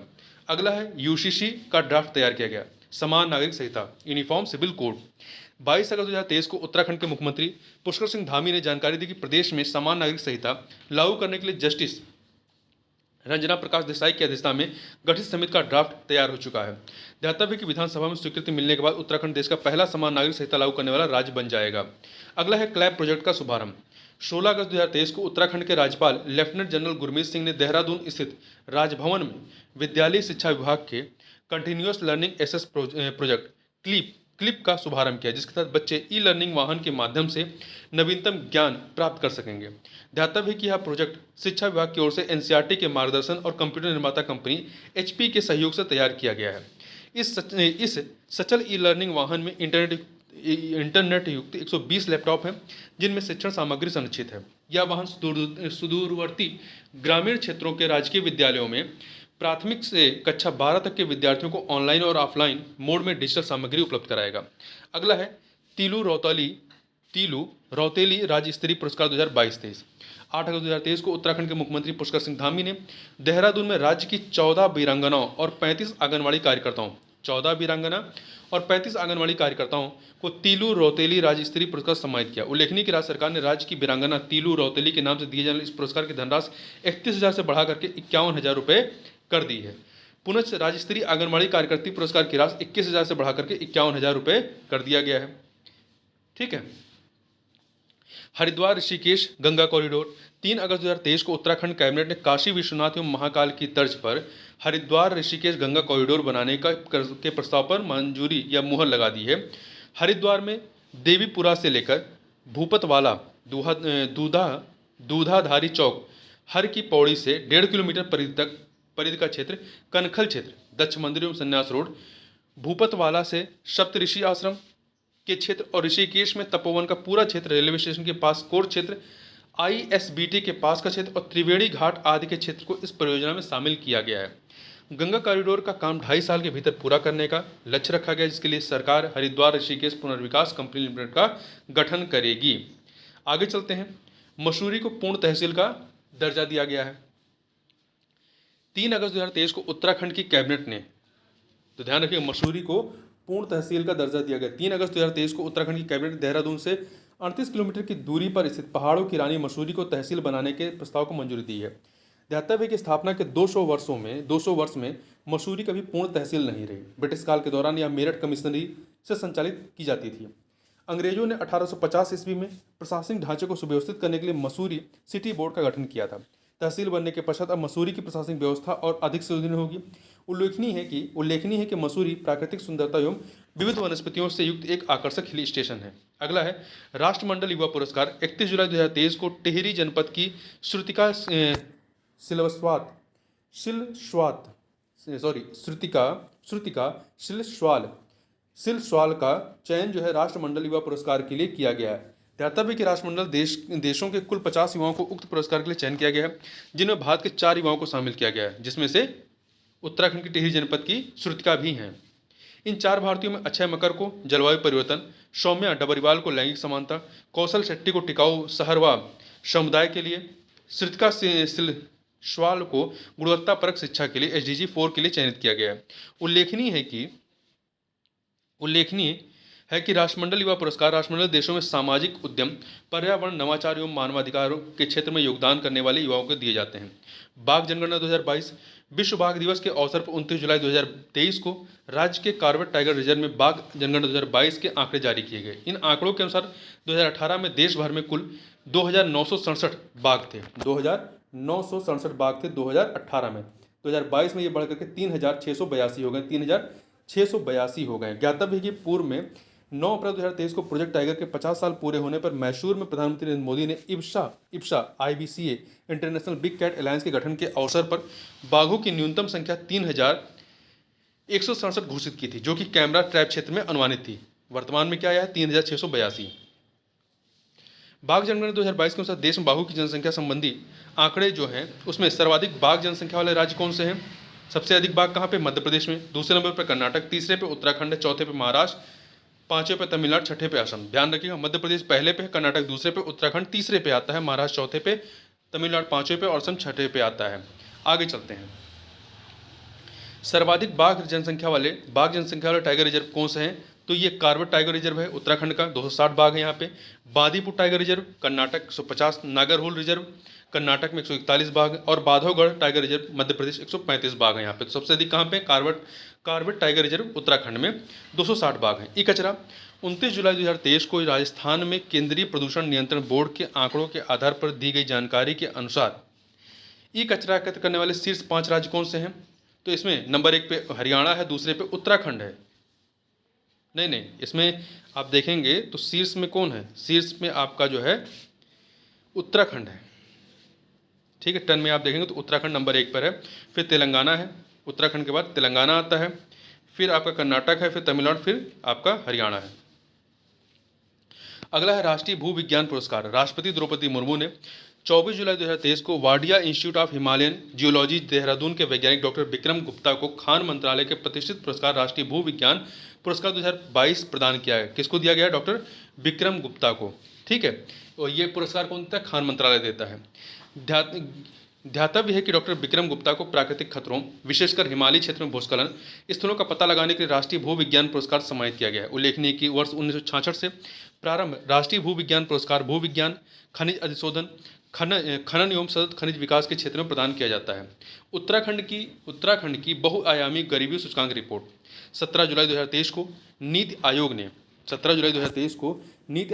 अगला है यूसीसी का ड्राफ्ट तैयार किया गया। समान नागरिक संहिता यूनिफॉर्म सिविल कोड 22 अगस्त 2023 को उत्तराखंड के मुख्यमंत्री पुष्कर सिंह धामी ने जानकारी दी कि प्रदेश में समान नागरिक संहिता लागू करने के लिए जस्टिस रंजना प्रकाश देसाई की अध्यक्षता में गठित समिति का ड्राफ्ट तैयार हो चुका है। ध्यातव्य की विधानसभा में स्वीकृति मिलने के बाद उत्तराखंड देश का पहला समान नागरिक संहिता लागू करने वाला राज्य बन जाएगा। अगला है क्लैब प्रोजेक्ट का शुभारंभ। 16 अगस्त 2023 को उत्तराखंड के राज्यपाल लेफ्टिनेंट जनरल गुरमीत सिंह ने देहरादून स्थित राजभवन में विद्यालय शिक्षा विभाग के continuous learning assess project clip का शुभारंभ किया, जिसके तहत बच्चे ई लर्निंग वाहन के माध्यम से नवीनतम ज्ञान प्राप्त कर सकेंगे। ध्यातव्य है कि यह प्रोजेक्ट शिक्षा विभाग की ओर से एनसीईआरटी के मार्गदर्शन और कंप्यूटर निर्माता कंपनी एचपी के सहयोग से तैयार किया गया है। इस सचल ई लर्निंग वाहन में इंटरनेट युक्त 120 लैपटॉप हैं, जिनमें शिक्षण सामग्री संरक्षित है। यह वाहन सुदूरवर्ती ग्रामीण क्षेत्रों के राजकीय विद्यालयों में प्राथमिक से कक्षा 12 तक के विद्यार्थियों को ऑनलाइन और ऑफलाइन मोड में डिजिटल सामग्री उपलब्ध कराएगा। अगला है तीलू रौतेली राज्य स्तरीय पुरस्कार 2022-23। 8 अगस्त 2023 को उत्तराखंड के मुख्यमंत्री पुष्कर सिंह धामी ने देहरादून में राज्य की 14 वीरांगनाओं और 35 आंगनबाड़ी कार्यकर्ताओं को तीलू रौतेली राज्य स्तरीय पुरस्कार सम्मानित किया। उल्लेखनीय कि राज्य सरकार ने राज्य की वीरांगना तीलू रौतेली के नाम से दिए जाने वाले इस पुरस्कार की धनराशि 31,000 से बढ़ा करके 51,000 रुपये कर दी है। पुनः राज्य स्तरीय आंगनबाड़ी कार्यकर्ती पुरस्कार की राशि 21,000 से बढ़ा करके 51,000 रुपये कर दिया गया है। ठीक है। हरिद्वार ऋषिकेश गंगा कॉरिडोर 3 अगस्त 2023 को उत्तराखंड कैबिनेट ने काशी विश्वनाथ एवं महाकाल की तर्ज पर हरिद्वार ऋषिकेश गंगा कॉरिडोर बनाने के प्रस्ताव पर मंजूरी या मुहर लगा दी है। हरिद्वार में देवीपुरा से लेकर भूपतवाला दूधाधारी चौक हर की पौड़ी से 1.5 किलोमीटर परिधि का क्षेत्र, कनखल क्षेत्र, दक्ष मंदिर एवं संन्यास रोड, भूपतवाला से सप्तऋषि आश्रम के क्षेत्र और ऋषिकेश में तपोवन का पूरा क्षेत्र, रेलवे स्टेशन के पास कोर क्षेत्र, आईएसबीटी के पास का क्षेत्र और त्रिवेणी घाट आदि के क्षेत्र को इस परियोजना में शामिल किया गया है। गंगा कॉरिडोर का काम 2.5 साल के भीतर पूरा करने का लक्ष्य रखा गया, जिसके लिए सरकार हरिद्वार ऋषिकेश पुनर्विकास कंपनी लिमिटेड का गठन करेगी। आगे चलते हैं। मसूरी को पूर्ण तहसील का दर्जा दिया गया है। 3 अगस्त 2023 को उत्तराखंड की कैबिनेट ने, तो ध्यान रखिए, मसूरी को पूर्ण तहसील का दर्जा दिया गया। 3 अगस्त 2023 को उत्तराखंड की कैबिनेट देहरादून से 38 किलोमीटर की दूरी पर स्थित पहाड़ों की रानी मसूरी को तहसील बनाने के प्रस्ताव को मंजूरी दी है। ध्यातव्य है कि स्थापना के 200 वर्ष में मसूरी कभी पूर्ण तहसील नहीं रही। ब्रिटिश काल के दौरान यह मेरठ कमिश्नरी से संचालित की जाती थी। अंग्रेजों ने 1850 ईस्वी में प्रशासनिक ढांचे को सुव्यवस्थित करने के लिए मसूरी सिटी बोर्ड का गठन किया था। तहसील बनने के पश्चात अब मसूरी की प्रशासनिक व्यवस्था और अधिक सुदृढ़ होगी। उल्लेखनीय है कि मसूरी प्राकृतिक सुंदरता एवं विविध वनस्पतियों से युक्त एक आकर्षक हिल स्टेशन है। अगला है राष्ट्रमंडल युवा पुरस्कार। 31 जुलाई 2023 को टिहरी जनपद की श्रुतिका सिलस्वाल का चयन जो है राष्ट्रमंडल युवा पुरस्कार के लिए किया गया है। ध्यातव्य कि राष्ट्रमंडल देशों के कुल 50 युवाओं को उक्त पुरस्कार के लिए चयन किया गया है, जिनमें भारत के 4 युवाओं को शामिल किया गया है, जिसमें से उत्तराखंड की टिहरी जनपद की श्रुतिका भी हैं। इन 4 भारतीयों में अक्षय मकर को जलवायु परिवर्तन, सौम्या डबरीवाल को लैंगिक समानता, कौशल शेट्टी को टिकाऊ शहरवा समुदाय के लिए, श्रुतिका सिलस्वाल को गुणवत्तापरक शिक्षा के लिए SDG 4 के लिए चयनित किया गया है। उल्लेखनीय है कि राष्ट्रमंडल युवा पुरस्कार राष्ट्रमंडल देशों में सामाजिक उद्यम, पर्यावरण, नवाचार एवं मानवाधिकारों के क्षेत्र में योगदान करने वाले युवाओं को दिए जाते हैं। बाघ जनगणना 2022। विश्व बाघ दिवस के अवसर पर 29 जुलाई 2023 को राज्य के कॉर्बेट टाइगर रिजर्व में बाघ जनगणना 2022 के आंकड़े जारी किए गए। इन आंकड़ों के अनुसार 2018 में देश भर में कुल 2967 बाघ थे। 2967 बाघ थे 2018 में। 2022 में ये बढ़ करके 3682 हो गए। 3682 हो गए। ज्ञातव्य है कि पूर्व में 9 अप्रैल 2023 को प्रोजेक्ट टाइगर के 50 साल पूरे होने पर मैसूर में प्रधानमंत्री नरेंद्र मोदी ने IBSA IBCA international big cat alliance के गठन के अवसर पर बाघों की न्यूनतम संख्या 3167 घोषित की थी, जो कि कैमरा ट्रैप क्षेत्र में अनुमानित थी। वर्तमान में क्या आया है? 3682। बाघ जनगणना 2022 के अनुसार देश में बाघों की जनसंख्या संबंधी आंकड़े जो हैं उसमें सर्वाधिक बाघ जनसंख्या वाले राज्य कौन से हैं? सबसे अधिक बाघ कहाँ पे? मध्य प्रदेश में। दूसरे नंबर पर कर्नाटक, तीसरे पे उत्तराखंड, चौथे पे महाराष्ट्र, पांचवें पे तमिलनाडु, छठे पे असम। ध्यान रखिएगा, मध्य प्रदेश पहले पे है, कर्नाटक दूसरे पे, उत्तराखंड तीसरे पे आता है, महाराष्ट्र चौथे पे, तमिलनाडु पांचवें पे और असम छठे पे आता है। आगे चलते हैं। सर्वाधिक बाघ जनसंख्या वाले टाइगर रिजर्व कौन से हैं? तो ये कॉर्बेट टाइगर रिजर्व है उत्तराखंड का, 260 बाघ है यहाँ पे। Bandipur tiger reserve Karnataka 150, Nagarhole reserve Karnataka में 141 बाघ और बांधवगढ़ टाइगर रिजर्व मध्य प्रदेश 135 बाघ है यहाँ पे। तो सबसे अधिक कहाँ पे? कॉर्बेट टाइगर रिजर्व उत्तराखंड में 260 बाघ हैं। ई कचरा 29 जुलाई 2023 को राजस्थान में केंद्रीय प्रदूषण नियंत्रण बोर्ड के आंकड़ों के आधार पर दी गई जानकारी के अनुसार ई कचरा एकत्र करने वाले शीर्ष 5 राज्य कौन से हैं? तो इसमें नंबर 1 पे हरियाणा है, दूसरे पे उत्तराखंड है। नहीं, इसमें आप देखेंगे तो शीर्ष में कौन है? शीर्ष में आपका जो है उत्तराखंड है। ठीक है, टन में आप देखेंगे तो उत्तराखंड नंबर 1 पर है, फिर तेलंगाना है, उत्तराखंड के बाद तेलंगाना आता है, फिर आपका कर्नाटक है, फिर तमिलनाडु, फिर आपका हरियाणा है। अगला है राष्ट्रीय भू विज्ञान पुरस्कार। राष्ट्रपति द्रौपदी मुर्मू ने 24 जुलाई 2023 को Wadia institute of Himalayan geology Dehradun के वैज्ञानिक डॉक्टर विक्रम गुप्ता को खान मंत्रालय के प्रतिष्ठित पुरस्कार राष्ट्रीय भू विज्ञान पुरस्कार 2022 प्रदान किया है। किसको दिया गया है? डॉक्टर विक्रम गुप्ता को। ठीक है, और ये पुरस्कार कौन देता है? खान मंत्रालय देता है। ध्यातव्य है कि डॉक्टर विक्रम गुप्ता को प्राकृतिक खतरों, विशेषकर हिमालयी क्षेत्र में भूस्खलन स्थलों का पता लगाने के लिए राष्ट्रीय भू विज्ञान पुरस्कार सम्मानित किया गया है। उल्लेखनीय कि वर्ष 1966 से प्रारंभ राष्ट्रीय भू विज्ञान पुरस्कार भू विज्ञान, खनिज अधिशोधन, खनन एवं सतत खनिज विकास के क्षेत्र में प्रदान किया जाता है। उत्तराखंड की बहुआयामी गरीबी सूचकांक रिपोर्ट 17 जुलाई 2023 को नीति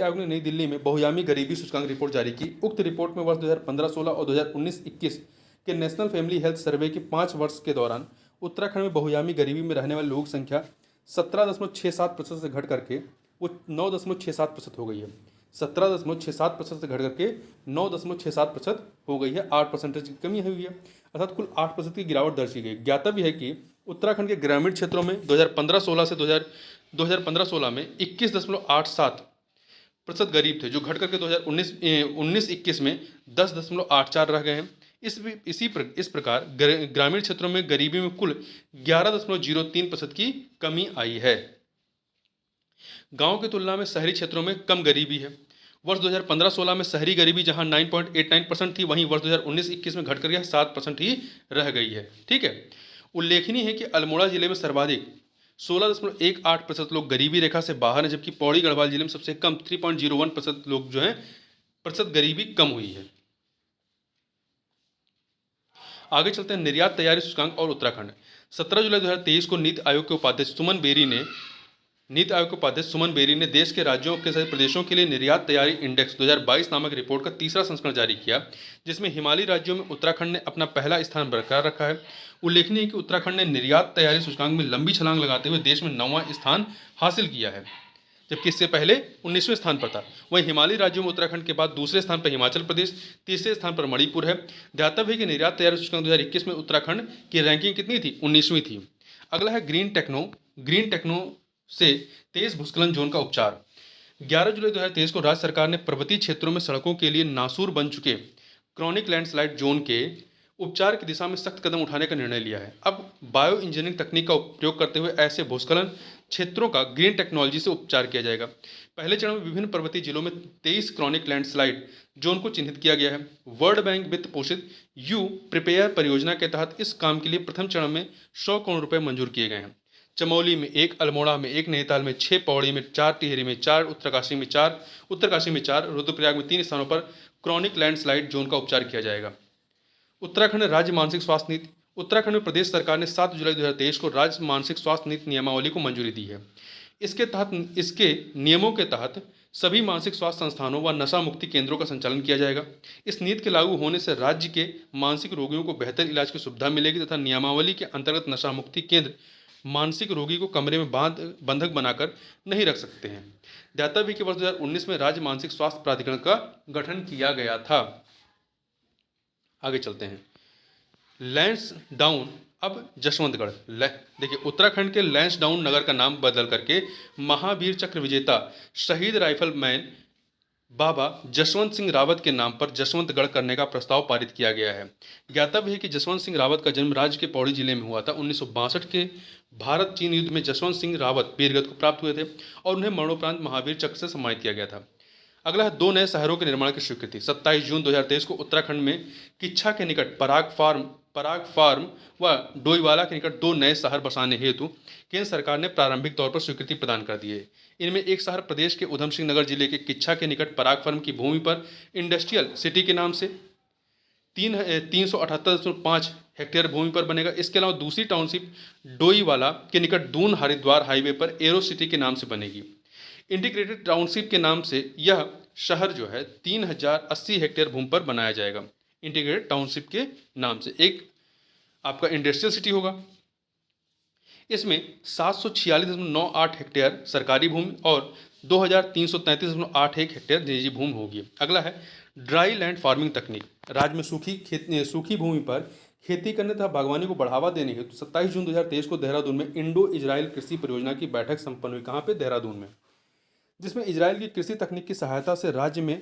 आयोग ने नई दिल्ली में बहुआयामी गरीबी सूचकांक रिपोर्ट जारी की। उक्त रिपोर्ट में वर्ष 2015-16 और 2019-21 के नेशनल फैमिली हेल्थ सर्वे के 5 वर्ष के दौरान उत्तराखंड में बहुआयामी गरीबी में रहने वाले लोगों की संख्या 17.67% से घट करके वो 9.67% हो गई है। 17.67% से घट करके 9.67% हो गई है। 8% की कमी हुई है, अर्थात कुल 8% की गिरावट दर्ज की गई। ज्ञातव्य है कि उत्तराखंड के ग्रामीण क्षेत्रों में 2015-16 में 21.87% गरीब थे, जो घट करके 2019-21 में 10.84 रह गए हैं। इस प्रकार ग्रामीण क्षेत्रों में गरीबी में कुल 11.03% की कमी आई है। गांव की तुलना में शहरी क्षेत्रों में कम गरीबी है। वर्ष 2015-16 में शहरी गरीबी जहां 9.89% थी, वहीं वर्ष 2019-21 में घटकर यह 7% ही रह गई है। ठीक है। उल्लेखनीय है कि अल्मोड़ा जिले में सर्वाधिक 16.18% लोग गरीबी रेखा से बाहर हैं, जबकि पौड़ी गढ़वाल जिले में सबसे कम 3.01% लोग जो है प्रतिशत गरीबी कम हुई है। आगे चलते हैं निर्यात तैयारी सूचकांक और उत्तराखंड। 17 जुलाई 2023 को नीति आयोग के उपाध्यक्ष सुमन बेरी ने देश के राज्यों के सहित प्रदेशों के लिए निर्यात तैयारी इंडेक्स 2022 नामक रिपोर्ट का तीसरा संस्करण जारी किया, जिसमें हिमालयी राज्यों में उत्तराखंड ने अपना पहला स्थान बरकरार रखा है। उल्लेखनीय है कि उत्तराखंड ने निर्यात तैयारी सूचकांक में लंबी छलांग लगाते हुए देश में 9वां स्थान हासिल किया है, जबकि इससे पहले 19वें स्थान पर था। वहीं हिमालयी राज्यों में उत्तराखंड के बाद दूसरे स्थान पर हिमाचल प्रदेश, तीसरे स्थान पर मणिपुर है। ध्यातव्य है कि निर्यात तैयारी सूचकांक 2021 में उत्तराखंड की रैंकिंग कितनी थी? 19वीं थी। अगला है ग्रीन टेक्नो से तेज भूस्खलन जोन का उपचार। 11 जुलाई 2023 को राज्य सरकार ने पर्वतीय क्षेत्रों में सड़कों के लिए नासूर बन चुके क्रॉनिक लैंडस्लाइड जोन के उपचार की दिशा में सख्त कदम उठाने का निर्णय लिया है। अब बायो इंजीनियरिंग तकनीक का उपयोग करते हुए ऐसे भूस्खलन क्षेत्रों का ग्रीन टेक्नोलॉजी से उपचार किया जाएगा। पहले चरण में विभिन्न पर्वतीय जिलों में 23 क्रॉनिक लैंडस्लाइड जोन को चिन्हित किया गया है। वर्ल्ड बैंक वित्त पोषित यू प्रिपेयर परियोजना के तहत इस काम के लिए प्रथम चरण में 100 करोड़ रुपए मंजूर किए गए हैं। चमोली में 1, अल्मोड़ा में 1, नैनीताल में 6, पौड़ी में 4, टिहरी में 4, उत्तरकाशी में 4, रुद्रप्रयाग में 3 स्थानों पर क्रॉनिक लैंडस्लाइड जोन का उपचार किया जाएगा। उत्तराखंड राज्य मानसिक स्वास्थ्य नीति। उत्तराखंड में प्रदेश सरकार ने 7 जुलाई 2023 को राज्य मानसिक स्वास्थ्य नीति नियमावली को मंजूरी दी है। इसके नियमों के तहत सभी मानसिक स्वास्थ्य संस्थानों व नशा मुक्ति केंद्रों का संचालन किया जाएगा। इस नीति के लागू होने से राज्य के मानसिक रोगियों को बेहतर इलाज की सुविधा मिलेगी तथा नियमावली के अंतर्गत नशा मुक्ति केंद्र मानसिक रोगी को कमरे में बंधक बनाकर नहीं रख सकते हैं। ध्यातव्य कि वर्ष 2019 में राज्य मानसिक स्वास्थ्य प्राधिकरण का गठन किया गया था। आगे चलते हैं लैंसडाउन, अब जसवंतगढ़। देखिए, उत्तराखंड के लैंसडाउन नगर का नाम बदल करके महावीर चक्र विजेता शहीद राइफलमैन बाबा जसवंत सिंह रावत के नाम पर जसवंतगढ़ करने का प्रस्ताव पारित किया गया है। ज्ञातव्य है कि जसवंत सिंह रावत का जन्म राज्य के पौड़ी जिले में हुआ था। 1962 के भारत चीन युद्ध में जसवंत सिंह रावत वीरगति को प्राप्त हुए थे और उन्हें मरणोपरांत महावीर चक्र से सम्मानित किया गया था। अगला है 2 नए शहरों के निर्माण की स्वीकृति। 27 जून 2023 को उत्तराखंड में किच्छा के निकट पराग फार्म व डोईवाला के निकट 2 नए शहर बसाने हेतु केंद्र सरकार ने प्रारंभिक तौर पर स्वीकृति प्रदान कर दी है। इनमें एक शहर प्रदेश के उधम सिंह नगर जिले के किच्छा के निकट पराग फार्म की भूमि पर इंडस्ट्रियल सिटी के नाम से 378.5 हेक्टेयर भूमि पर बनेगा। इसके अलावा दूसरी टाउनशिप डोईवाला के निकट दून हरिद्वार हाईवे पर एरो सिटी के नाम से बनेगी। इंटीग्रेटेड टाउनशिप के नाम से यह शहर जो है 3080 हेक्टेयर भूमि पर बनाया जाएगा। इंटीग्रेटेड टाउनशिप के नाम से एक आपका इंडस्ट्रियल सिटी होगा। इसमें 746.98 हेक्टेयर सरकारी भूमि और 2333.81 हेक्टेयर निजी भूमि होगी। अगला है ड्राई लैंड फार्मिंग तकनीक। राज्य में सूखी भूमि पर खेती करने तथा बागवानी को बढ़ावा देने हेतु 27 जून 2023 को देहरादून में इंडो इजराइल कृषि परियोजना की बैठक संपन्न हुई। कहाँ पे? देहरादून में, जिसमें इजराइल की कृषि तकनीक की सहायता से राज्य में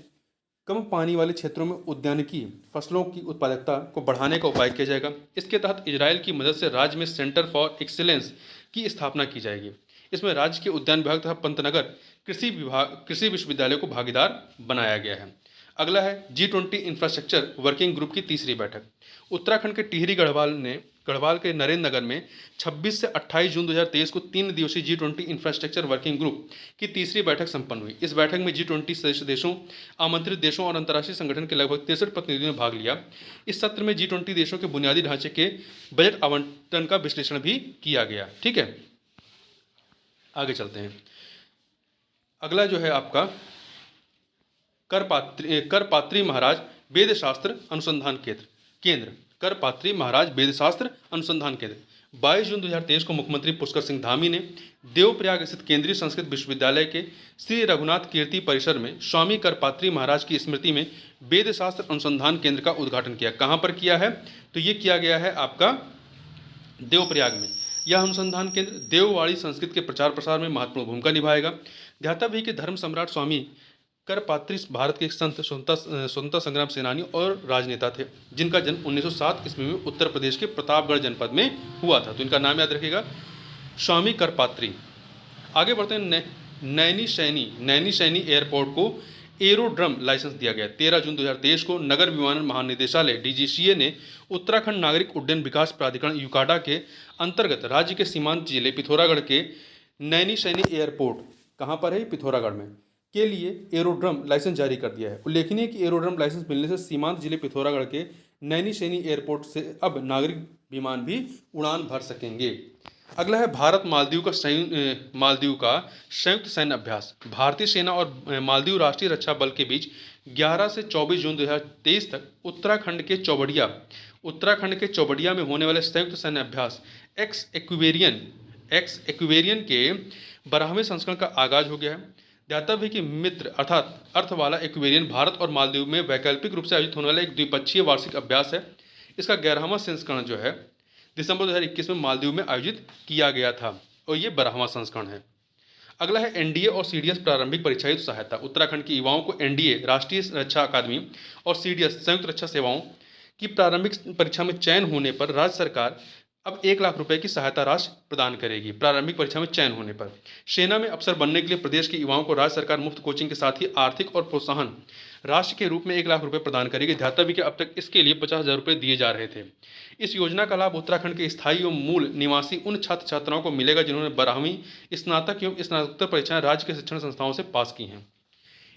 कम पानी वाले क्षेत्रों में उद्यानिकी फसलों की उत्पादकता को बढ़ाने का उपाय किया जाएगा। इसके तहत इजराइल की मदद से राज्य में सेंटर फॉर एक्सीलेंस की स्थापना की जाएगी। इसमें राज्य के उद्यान विभाग तथा पंतनगर कृषि विश्वविद्यालय को भागीदार बनाया गया है। अगला है G20 इंफ्रास्ट्रक्चर वर्किंग ग्रुप की तीसरी बैठक। उत्तराखंड के टिहरी गढ़वाल के नरेंद्र नगर में 26 से 28 जून 2023 को 3 दिवसीय G20 इंफ्रास्ट्रक्चर वर्किंग ग्रुप की तीसरी बैठक संपन्न हुई। इस बैठक में G20 सदस्य देशों, आमंत्रित देशों और अंतर्राष्ट्रीय संगठन के लगभग 63 प्रतिनिधियों ने भाग लिया। इस सत्र में G20 देशों के बुनियादी ढांचे के बजट आवंटन का विश्लेषण भी किया गया। ठीक है, आगे चलते हैं। अगला जो है आपका करपात्री महाराज वेदशास्त्र अनुसंधान केंद्र। करपात्री महाराज वेदशास्त्र अनुसंधान केंद्र 22 जून 2023 को मुख्यमंत्री पुष्कर सिंह धामी ने देवप्रयाग स्थित केंद्रीय संस्कृत विश्वविद्यालय के श्री रघुनाथ कीर्ति परिसर में स्वामी करपात्री महाराज की स्मृति में वेदशास्त्र अनुसंधान केंद्र का उद्घाटन किया। कहाँ पर किया है? तो ये किया गया है आपका देवप्रयाग में। यह अनुसंधान केंद्र देववाणी संस्कृत के प्रचार प्रसार में महत्वपूर्ण भूमिका निभाएगा। ध्यातव्य है कि धर्म सम्राट स्वामी करपात्री भारत के एक संत स्वतंत्रता संग्राम सेनानी और राजनेता थे, जिनका जन्म 1907 ईस्वी में उत्तर प्रदेश के प्रतापगढ़ जनपद में हुआ था। तो इनका नाम याद रखिएगा, स्वामी करपात्री। आगे बढ़ते हैं, नैनी सैनी एयरपोर्ट को एरोड्रम लाइसेंस दिया गया। 13 जून 2023 को नगर विमानन महानिदेशालय डीजीसीए ने उत्तराखंड नागरिक उड्डयन विकास प्राधिकरण यूकाडा के अंतर्गत राज्य के सीमांत जिले पिथौरागढ़ के नैनी सैनी एयरपोर्ट, कहाँ पर है, पिथौरागढ़ में, के लिए एरोड्रम लाइसेंस जारी कर दिया है। उल्लेखनीय कि एरोड्रम लाइसेंस मिलने से सीमांत जिले पिथौरागढ़ के नैनी सैनी एयरपोर्ट से अब नागरिक विमान भी उड़ान भर सकेंगे। अगला है भारत मालदीव का संयुक्त सैन्य अभ्यास। भारतीय सेना और मालदीव राष्ट्रीय रक्षा बल के बीच 11 से 24 जून 2023 तक उत्तराखंड के चौबड़िया में होने वाले संयुक्त सैन्य अभ्यास एक्स एक्विवेरियन के 12वें संस्करण का आगाज हो गया है। ध्यातव्य है कि मित्र अर्थात अर्थ वाला एक्विवेरियन भारत और मालदीव में वैकल्पिक रूप से आयोजित होने वाला एक द्विपक्षीय वार्षिक अभ्यास है। इसका 11वां संस्करण जो है दिसंबर 2021 में मालदीव में आयोजित किया गया था और ये 12वां संस्करण है। अगला है एनडीए और सीडीएस प्रारंभिक परीक्षा हेतु सहायता। उत्तराखंड के युवाओं को एनडीए राष्ट्रीय रक्षा अकादमी और सीडीएस संयुक्त रक्षा सेवाओं की प्रारंभिक परीक्षा में चयन होने पर राज्य सरकार अब 1 लाख रुपए की सहायता राशि प्रदान करेगी। प्रारंभिक परीक्षा में चयन होने पर सेना में अफसर बनने के लिए प्रदेश के युवाओं को राज्य सरकार मुफ्त कोचिंग के साथ ही आर्थिक और प्रोत्साहन राशि के रूप में 1 लाख रुपए प्रदान करेगी। ध्यातव्य कि अब तक इसके लिए 50,000 रुपये दिए जा रहे थे। इस योजना का लाभ उत्तराखंड के स्थायी एवं मूल निवासी उन छात्र छात्राओं को मिलेगा जिन्होंने 12वीं स्नातक एवं स्नातकोत्तर परीक्षाएं राज्य के शिक्षण संस्थाओं से पास की हैं।